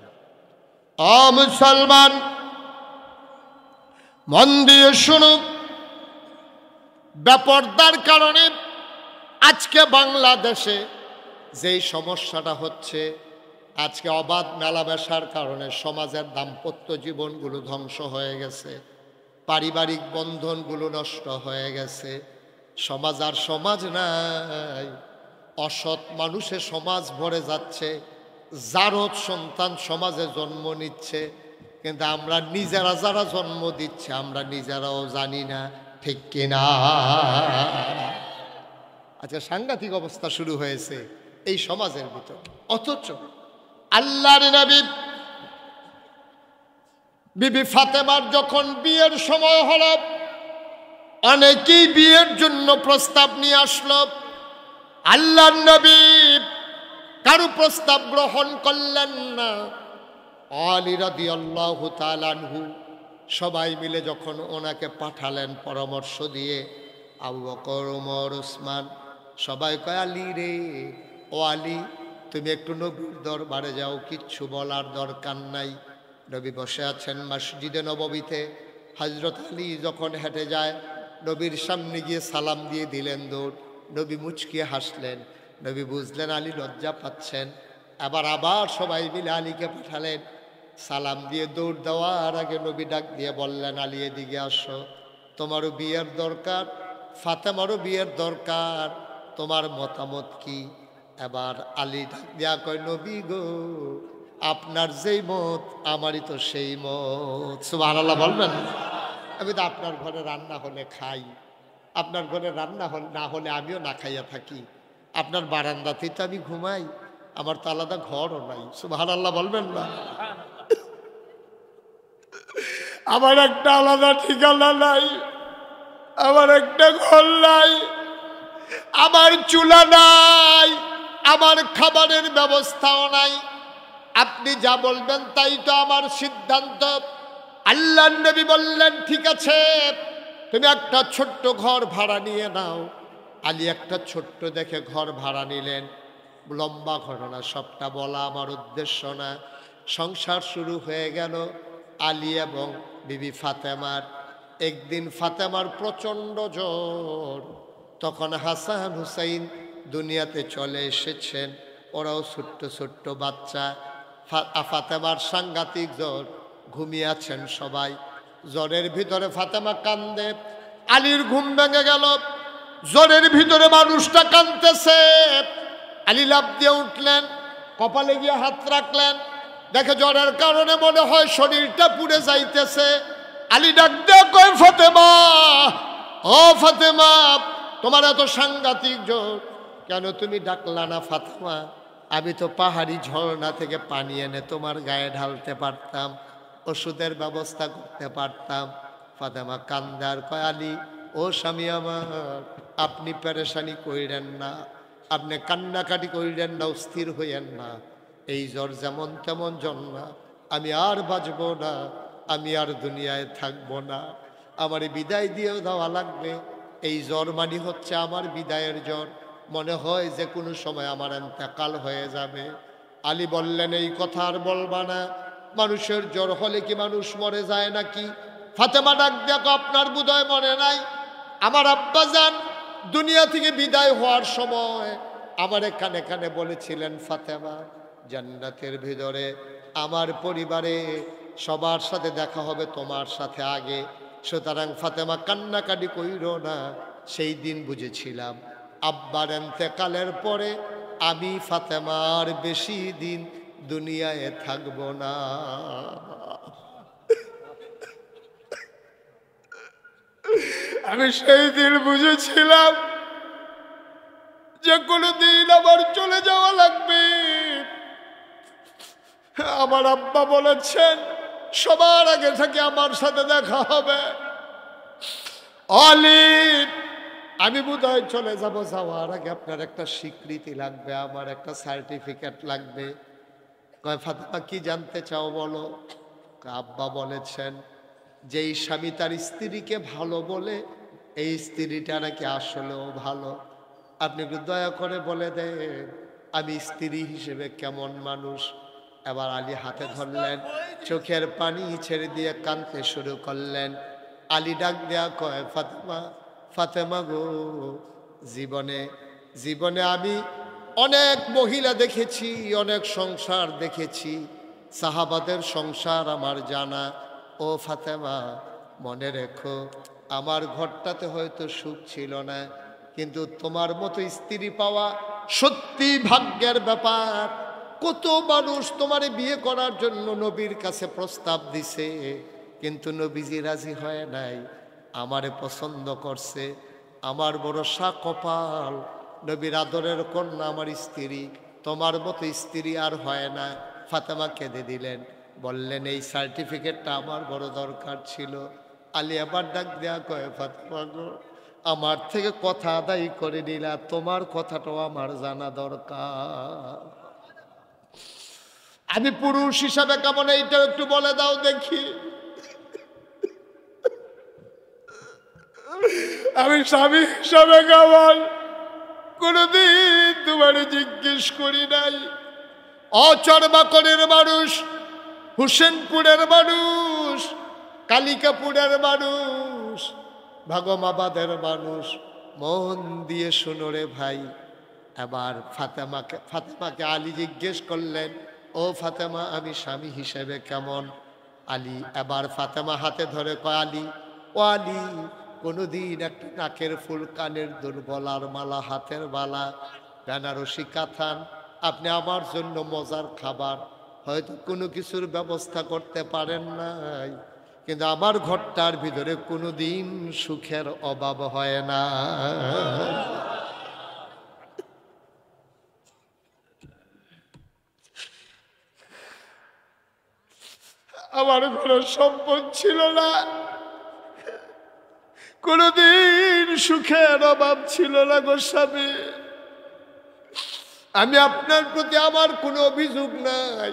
মুসলমান, মন দিয়ে শুনুন, বেপরদার কারণে আজকে বাংলাদেশে যেই সমস্যাটা হচ্ছে, আজকে অবাধ মেলামেশার কারণে সমাজের দাম্পত্য জীবনগুলো ধ্বংস হয়ে গেছে, পারিবারিক বন্ধনগুলো নষ্ট হয়ে গেছে, সমাজ আর সমাজ নাই, অসৎ মানুষে সমাজ ভরে যাচ্ছে, জারদ সন্তান সমাজে জন্ম নিচ্ছে, কিন্তু আমরা নিজেরা যারা জন্ম দিচ্ছে আমরা নিজেরাও জানি না, ঠিক কিনা? আচ্ছা, সাংঘাতিক অবস্থা শুরু হয়েছে এই সমাজের ভিতর। অথচ আল্লাহর নবী বিবি ফাতেমার যখন বিয়ের সময় হলো, অনেকেই বিয়ের জন্য প্রস্তাব নিয়ে আসলো, আল্লাহর নবী কারো প্রস্তাব গ্রহণ করলেন না। আলী রাদিয়াল্লাহু তাআলা আনহু সবাই মিলে যখন ওনাকে পাঠালেন পরামর্শ দিয়ে, আবু বকর, ওমর, ওসমান সবাই কয়, আলী রে, ও আলী তুমি একটু নবীর দরবারে যাও, কিচ্ছু বলার দরকার নাই। নবী বসে আছেন মসজিদে নববীতে। হযরত আলী যখন হেঁটে যায়, নবীর সামনে গিয়ে সালাম দিয়ে দিলেন দৌড়। নবী মুচকিয়ে হাসলেন। নবী বুঝলেন আলী লজ্জা পাচ্ছেন। আবার সবাই মিলে আলীকে পাঠালেন। সালাম দিয়ে দৌড় দেওয়ার আগে নবী ডাক দিয়ে বললেন, আলী এদিকে আসো, তোমারও বিয়ের দরকার, ফাতেমারও বিয়ের দরকার, তোমার মতামত কি? এবার আলী ডাক দিয়া কয়, নবী গো, আপনার যেই মত আমারই তো সেই মত। সুবহানাল্লাহ বলবেন? আমি তো আপনার ঘরে রান্না হলে খাই, আপনার ঘরে রান্না না হলে আমিও না খাইয়া থাকি, আপনার বারান্দাতেই তো আমি ঘুমাই, আমার তো আলাদা ঘরও নাই। সুবহানাল্লাহ বলবেন না? আমার একটা আলাদা ঠিকানা নাই, আমার একটা ঘর নাই, আমার চুলা নাই, আমার খাবারের ব্যবস্থাও নাই, আপনি যা বলবেন তাই তো আমার সিদ্ধান্ত। আল্লাহর নবী বললেন, ঠিক আছে, তুমি একটা ছোট্ট ঘর ভাড়া নিয়ে নাও। আলী একটা ছোট্ট দেখে ঘর ভাড়া নিলেন। লম্বা ঘটনা, সবটা বলা আমার উদ্দেশ্য না। সংসার শুরু হয়ে গেল আলী এবং বিবি ফাতেমার। একদিন ফাতেমার প্রচণ্ড জ্বর, তখন হাসান হুসাইন দুনিয়াতে চলে এসেছেন, ওরাও ছোট্ট ছোট্ট বাচ্চা। ফাতেমার সাংঘাতিক জ্বর, ঘুমিয়ে আছেন সবাই। জ্বরের ভিতরে ফাতেমা কান্দে, আলীর ঘুম ভেঙে গেল। জ্বরের ভিতরে মানুষটা কাঁদতেছে। আলী লাফ দিয়ে উঠলেন, কপালে গিয়ে হাত রাখলেন, দেখে জ্বরের কারণে মনে হয় শরীরটা পুড়ে যাইতেছে। আলী ডাক দিয়ে কয়, ফাতেমা, ও ফাতেমা, তোমার এত সাংঘাতিক জ্বর, কেন তুমি ডাকলা না? ফাতেমা, আমি তো পাহাড়ি ঝর্ণা থেকে পানি এনে তোমার গায়ে ঢালতে পারতাম, ওষুধের ব্যবস্থা করতে পারতাম। ফাতেমা কান্দার কয়, আলী, ও স্বামী আমার, আপনি পেরেশানি কইরেন না, আপনি কান্নাকাটি কইরেন না, অস্থির হইয়েন না। এই জ্বর যেমন তেমন জ্বর না, আমি আর বাঁচব না, আমি আর দুনিয়ায় থাকবো না, আমার বিদায় দিয়েও দেওয়া লাগবে। এই জ্বর মানি হচ্ছে আমার বিদায়ের জ্বর, মনে হয় যে কোনো সময় আমার ইন্তেকাল হয়ে যাবে। আলী বললেন, এই কথা আর বলবা না, মানুষের জ্বর হলে কি মানুষ মরে যায় নাকি? ফাতেমা ডাক দেখো, আপনার বোধহয় মনে নাই, আমার আব্বাজান দুনিয়া থেকে বিদায় হওয়ার সময় আমার কানে কানে বলেছিলেন, ফাতেমা, জান্নাতের ভিতরে আমার পরিবারে সবার সাথে দেখা হবে, তোমার সাথে আগে। সুতরাং ফাতেমা কান্নাকাটি কইরো না। সেই দিন বুঝেছিলাম আব্বার ইন্তেকালের পরে আমি ফাতেমার বেশি দিন দুনিয়ায় থাকব না। আমি সেই দিন বুঝেছিলাম যে কোনো দিন আমার চলে যাওয়া লাগবে। আমার আব্বা বলেছেন সবার আগে থেকে আমার সাথে দেখা হবে। আলী, আমি বোধহয় চলে যাব, যাওয়ার আগে আপনার একটা স্বীকৃতি লাগবে, আমার একটা সার্টিফিকেট লাগবে। কয়, ফাতেমা কি জানতে চাও বলো? আব্বা বলেছেন যেই স্বামী তার স্ত্রীকে ভালো বলে এই স্ত্রীটা নাকি আসলেও ভালো। আপনি একটু দয়া করে বলে দেন আমি স্ত্রী হিসেবে কেমন মানুষ। এবার আলী হাতে ধরলেন, চোখের পানি ছেড়ে দিয়ে কাঁদতে শুরু করলেন। আলী ডাক দেয়া কয়, ফাতেমা, ফাতেমা গো, জীবনে জীবনে আমি অনেক মহিলা দেখেছি, অনেক সংসার দেখেছি, সাহাবাদের সংসার আমার জানা। ও ফাতেমা, মনে রেখো, আমার ঘরটাতে হয়তো সুখ ছিল না, কিন্তু তোমার মতো স্ত্রী পাওয়া সত্যি ভাগ্যের ব্যাপার। কত মানুষ তোমারে বিয়ে করার জন্য নবীর কাছে প্রস্তাব দিছে, কিন্তু নবীজি রাজি হয় নাই। আমারে পছন্দ করছে, আমার বড় কপাল, নবীর আদরের কন্যা আমার স্ত্রী, তোমার মতো স্ত্রী আর হয় না। ফাতেমা কেঁদে দিলেন, বললেন এই সার্টিফিকেটটা আমার বড় দরকার ছিল। আলী আবার ডাক দেয়া কয়, ফাতেমা গো, আমার থেকে কথা আদায় করে নিলা, তোমার কথাটাও আমার জানা দরকার। আমি পুরুষ হিসাবে কেমন এইটা একটু বলে দাও দেখি। আমি স্বামী হিসাবে কেমন কোনদিন তোমারে জিজ্ঞেস করি নাই। অচরবাকরের মানুষ, হুসেনপুরের মানুষ, কালিকাপুরের মানুষ, ভাগমাবাদের মানুষ, মন দিয়ে শুনো রে ভাই। এবার ফাতেমাকে আলী জিজ্ঞেস করলেন, ও ফাতেমা, আমি স্বামী হিসেবে কেমন? আলী এবার ফাতেমা হাতে ধরে কয়, আলী, ও আলী, কোনোদিন একটা নাকের ফুল, কানের দুল, গলার মালা, হাতের বালা, বেনারসি কাথান, আপনি আমার জন্য মজার খাবার হয়তো কোনো কিছুর ব্যবস্থা করতে পারেন নাই, কিন্তু আমার ঘরটার ভিতরে কোনোদিন সুখের অভাব হয় না। আমার কোনো সম্পদ ছিল না, কোনদিন সুখের অভাব ছিল না গো স্বামী। আমি আপনার প্রতি আমার কোনো অভিযোগ নাই,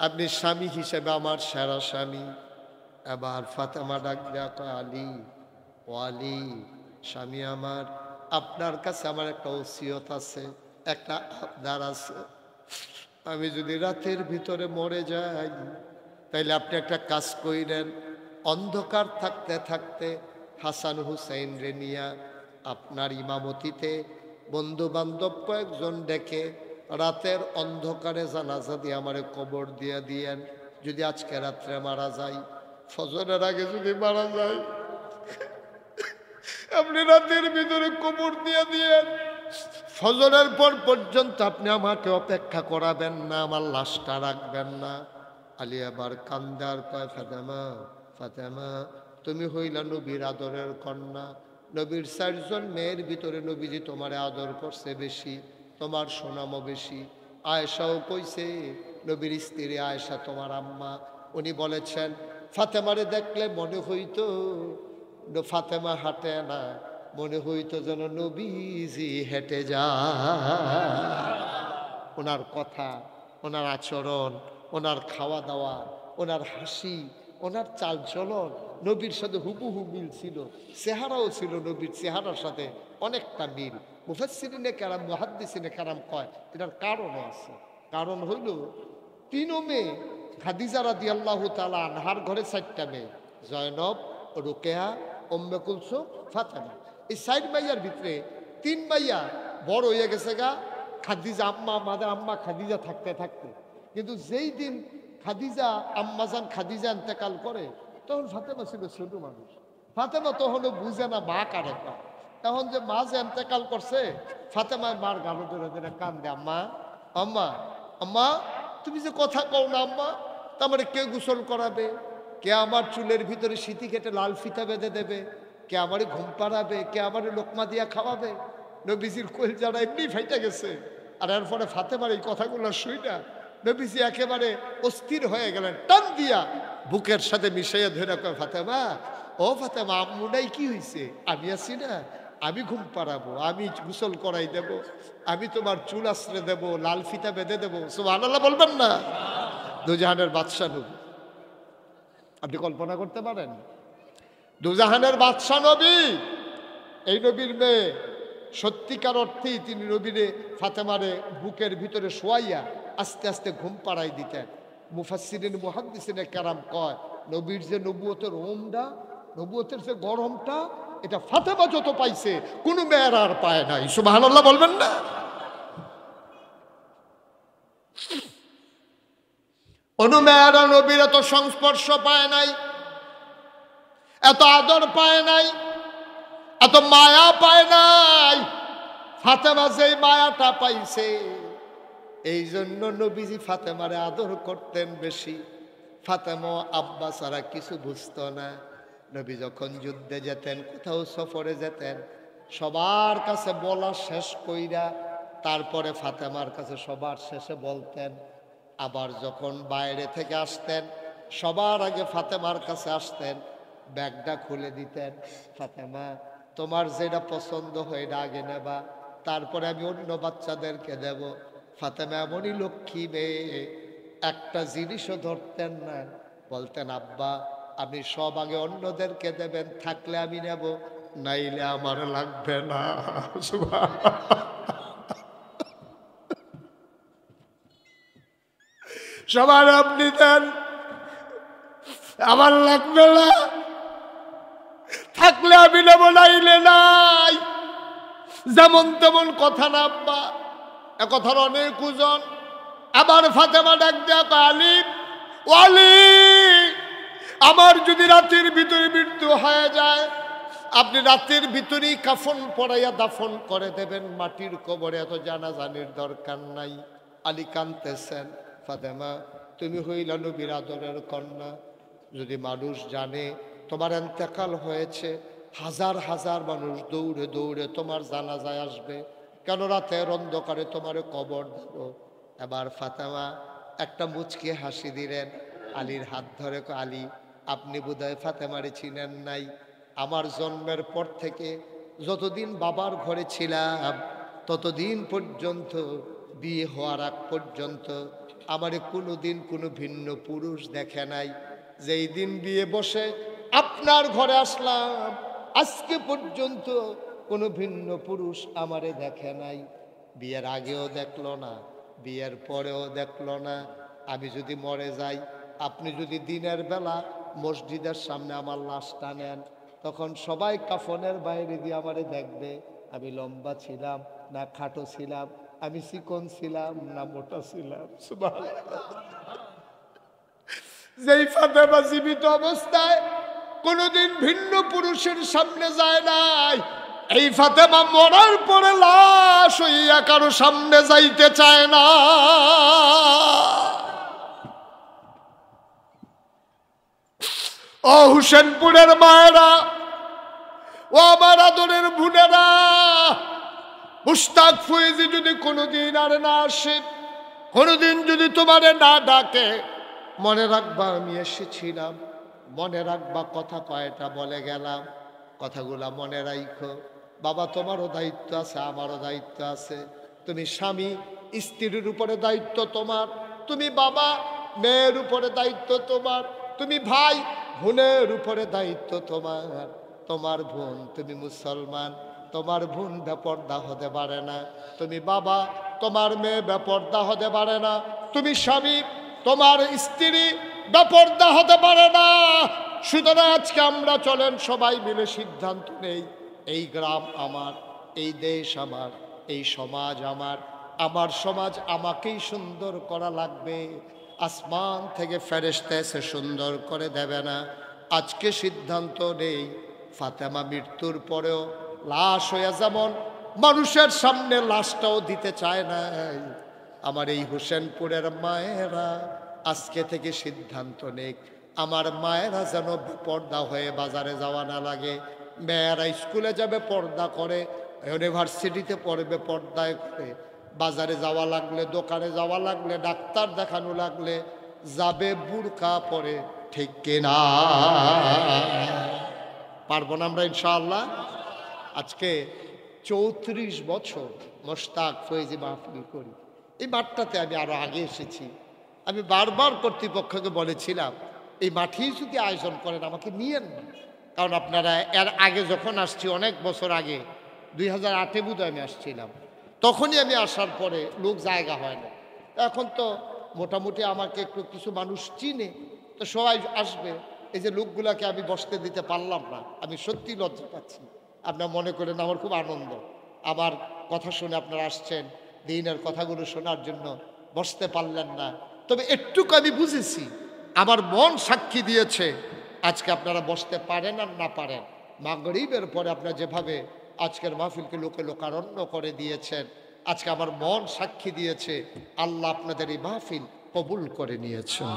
আপনি স্বামী হিসেবে আমার সেরা স্বামী। এবার ফাতেমা ডাক দেয়া কয়, আলী, ও আলী, স্বামী আমার, আপনার কাছে আমার একটা ওসিয়ত আছে, একটা আবদার আছে। আমি যদি রাতের ভিতরে মরে যাই, তাইলে আপনি একটা কাজ কইরেন, অন্ধকার থাকতে থাকতে হাসান হুসাইন রে নিয়া আপনার ইমামতিতে বন্ধু বান্ধব কয়েকজন ডেকে রাতের অন্ধকারে জানাজা দিয়ে আমারে কবর দিয়ে দিয়েন। যদি আজকে রাত্রে মারা যাই, ফজরের আগে যদি মারা যায়, আপনি রাতের ভিতরে কবর দিয়ে দিয়েন। ফজরের পর পর্যন্ত আপনি আমাকে অপেক্ষা করাবেন না, আমার লাশটা রাখবেন না। আলী আবার কান্দার কয়, ফাতেমা, ফাতেমা, তুমি হইলা নবীর আদরের কন্যা, নবীর 4 জন মেয়ের ভিতরে নবীজি তোমারে আদর করছে বেশি, তোমার সুনামও বেশি। আয়েশাও কইছে, নবীর স্ত্রী আয়েশা তোমার আম্মা, উনি বলেছেন ফাতেমারে দেখলে মনে হইতো ফাতেমা হাঁটে না, মনে হইতো যেন নবীজি হেঁটে যায়। ওনার কথা, ওনার আচরণ, ওনার খাওয়া দাওয়া, ওনার হাসি, ওনার চাল চলন নবীর সাথে হুবহু মিল ছিল। চেহারাও ছিল নবীর চেহারার সাথে অনেকটা মিল। মুফাসসিরিনে কেরাম, মুহাদ্দিসিনে কেরাম কয় এটার কারণও আছে। কারণ হইল 3 মেয়ে, খাদিজা রাদিয়াল্লাহু তাআলা আনহার ঘরে 4টা মেয়ে, জয়নব, রুকেয়া, উম্মে কুলসুম, ফাতেমা। এই 4 মাইয়ার ভিতরে 3 মাইয়া বড় হয়ে গেছে গা খাদিজা আম্মা, আমাদের আম্মা খাদিজা থাকতে থাকতে। কিন্তু যেই দিন খাদিজা আম্মাজান খাদিজা ইন্তেকাল করে, তখন ফাতেমা ছিল ছোট মানুষ। ফাতেমা তখনও বুঝে না মা কারে কয়। তখন যে মা যে ইন্তেকাল করছে, ফাতেমায় মার গালো ধরে ধরে কান্দে, আম্মা, আম্মা, আম্মা, তুমি যে কথা কও না আম্মা, তারপরে কে গোসল করাবে, কে আমার চুলের ভিতরে সিঁথি কেটে লাল ফিতা বেঁধে দেবে, কে আমারে ঘুম পাড়াবে, কে আমারে লোকমা দিয়া খাওয়াবে। নবীজির কোল যারা এমনি ফাইটা গেছে। আর এরপরে ফাতেমার এই কথাগুলো শুই না নবীজি একেবারে অস্থির হয়ে গেলেন, টান দিয়া বুকের সাথে মিশাইয়া ধরে কয়, ফাতেমা, ও ফাতেমা, আম্মু নাই, কি হয়েছে? আমি আছি না, আমি ঘুম পাড়াবো, আমি গোসল করাই দেব, আমি তোমার চুল আশ্রে দেব, লাল ফিতা বেঁধে দেবো। সুবহানাল্লাহ বলবেন না? দুজাহানের বাদশা নবী, আপনি কল্পনা করতে পারেন? দুজাহানের বাদশা নবী, এই নবীর মেয়ে সত্যিকার অর্থেই তিনি নবীরে ফাতেমারে বুকের ভিতরে শোয়াইয়া আস্তে আস্তে ঘুম পাড়াই দিতেন। মুফাসসিরিন মুহাদ্দিসিনে কেরাম কয়, নবীর যে নবুয়তের ওমটা নবুয়তের যে গরমটা এটা ফাতেমা যত পাইছে কোনো মেয়ের আর পায় নাই। সুবহানাল্লাহ বলবেন না? কোনো মেয়েরা নবীর এত সংস্পর্শ পায় নাই, এত আদর পায় নাই, এত মায়া পায় নাই। ফাতেমা যেই মায়াটা পাইছে এই জন্য নবীজি ফাতেমারে আদর করতেন বেশি। ফাতেমা আব্বা ছাড়া কিছু বুঝতো না। নবী যখন যুদ্ধে যেতেন, কোথাও সফরে যেতেন, সবার কাছে বলা শেষ কইরা তারপরে ফাতেমার কাছে সবার শেষে বলতেন। আবার যখন বাইরে থেকে আসতেন সবার আগে ফাতেমার কাছে আসতেন, ব্যাগটা খুলে দিতেন, ফাতেমা তোমার যেটা পছন্দ হয় এটা আগে নেবা, তারপরে আমি অন্য বাচ্চাদেরকে দেব। ফাতেমা এমনই লক্ষ্মী মেয়ে, একটা জিনিসও ধরতেন না, বলতেন আব্বা আপনি সব আগে অন্যদেরকে দেবেন, থাকলে আমি নেব, নাইলে আমার লাগবে না। সবার আপনি দেন, আমার লাগবে না, থাকলে আমি নেব, নাইলে নাই। যেমন তেমন কথা না আব্বা, এ কথার অনেক ওজন। আবার ফাতেমা ডাক দেয়া আলী, ওয়ালি আমার যদি রাতের ভিতরে মৃত্যু হয়ে যায় আপনি রাতের ভিতরেই কাফন পরাইয়া দাফন করে দেবেন মাটির কবরে, এত জানাজানির দরকার নাই। আলী কাঁদতেছেন, ফাতেমা তুমি হইলা নবীর আদরের কন্যা, যদি মানুষ জানে তোমার ইন্তেকাল হয়েছে, হাজার হাজার মানুষ দৌড়ে দৌড়ে তোমার জানাজায় আসবে, কেন রাতের অন্ধকারে তোমার কবর দেব। এবার ফাতেমা একটা মুচকি হাসি দিলেন, আলীর হাত ধরে আলী আপনি বোধহয় ফাতেমারে চিনেন নাই, আমার জন্মের পর থেকে যতদিন বাবার ঘরে ছিলাম ততদিন পর্যন্ত, বিয়ে হওয়ার আগ পর্যন্ত আমারে কোনোদিন কোনো ভিন্ন পুরুষ দেখে নাই। যেই দিন বিয়ে বসে আপনার ঘরে আসলাম আজকে পর্যন্ত কোনো ভিন্ন পুরুষ আমারে দেখে নাই। বিয়ের আগেও দেখলো না, বিয়ের পরেও দেখলো না। আমি যদি মরে যাই, আপনি যদি দিনের বেলা মসজিদের সামনে আমার লাশটা নেন, তখন সবাই কাফনের বাইরে দিয়ে আমারে দেখবে আমি লম্বা ছিলাম না খাটো ছিলাম, আমি চিকন ছিলাম না মোটা ছিলাম। যেই ফাতেমা জীবিত অবস্থায় কোনোদিন ভিন্ন পুরুষের সামনে যায় নাই, এই ফাতেমা মরার পরে লাশ হইয়া কারো সামনে যাইতে চায় না। ও হুসেনপুরের মায়েরা, ও আমার আদরের বোনেরা, মুশতাক ফয়েজি যদি কোনোদিন আর না আসে, কোনোদিন যদি তোমারে না ডাকে, মনে রাখবা আমি এসেছিলাম, মনে রাখবা কথা কয়টা বলে গেলাম, কথাগুলা মনে রাখো। বাবা তোমারও দায়িত্ব আছে, আমারও দায়িত্ব আছে। তুমি স্বামী, স্ত্রীর উপরে দায়িত্ব তোমার, তুমি বাবা, মেয়ের উপরে দায়িত্ব তোমার, তুমি ভাই, বোনের উপরে দায়িত্ব তোমার। তোমার বোন, তুমি মুসলমান, তোমার বোন বেপর্দা হতে পারে না। তুমি বাবা, তোমার মেয়ে বেপর্দা হতে পারে না। তুমি স্বামী, তোমার স্ত্রী বেপর্দা হতে পারে না। সুতরাং আজকে আমরা চলেন সবাই মিলে সিদ্ধান্ত নেই, এই গ্রাম আমার, এই দেশ আমার, এই সমাজ আমার, আমার সমাজ আমাকেই সুন্দর করা লাগবে। আসমান থেকে ফেরেশতা এসে সুন্দর করে দেবে না। আজকে সিদ্ধান্ত নেই, ফাতেমা মৃত্যুর পরেও লাশ হইয়া যেমন মানুষের সামনে লাশটাও দিতে চায় না, আমার এই হোসেনপুরের মায়েরা আজকে থেকে সিদ্ধান্ত নেক, আমার মায়েরা যেন পর্দা হয়ে বাজারে যাওয়া না লাগে। মেয়েরা স্কুলে যাবে পর্দা করে, ইউনিভার্সিটিতে পড়বে পর্দায় করে, বাজারে যাওয়া লাগলে, দোকানে যাওয়া লাগলে, ডাক্তার দেখানো লাগলে যাবে বুরকা পরে, ঠিক কিনা? পারবো না আমরা ইনশাআল্লাহ? আজকে 34 বছর মোশতাক ফয়েজি মাহফিল করি। এই মাঠটাতে আমি আরো আগে এসেছি। আমি বারবার কর্তৃপক্ষকে বলেছিলাম এই মাঠেই যদি আয়োজন করেন আমাকে নিয়েন না, কারণ আপনারা এর আগে যখন আসছি, অনেক বছর আগে 2008-এ বোধহয় আমি আসছিলাম, তখনই আমি আসার পরে লোক জায়গা হয় না। এখন তো মোটামুটি আমাকে একটু কিছু মানুষ চিনে, তো সবাই আসবে, এই যে লোকগুলাকে আমি বসতে দিতে পারলাম না, আমি সত্যি লজ্জা পাচ্ছি। আপনার মনে করেন আমার খুব আনন্দ, আমার কথা শুনে আপনারা আসছেন, দিনের কথাগুলো শোনার জন্য, বসতে পারলেন না। তবে একটুকু আমি বুঝেছি, আমার মন সাক্ষী দিয়েছে, আজকে আপনারা বসতে পারেন আর না পারেন, মাগরিবের পরে আপনারা যেভাবে আজকের মাহফিলকে লোকে লোকারণ্য করে দিয়েছেন, আজকে আমার মন সাক্ষী দিয়েছে, আল্লাহ আপনাদের এই মাহফিল কবুল করে নিয়েছেন।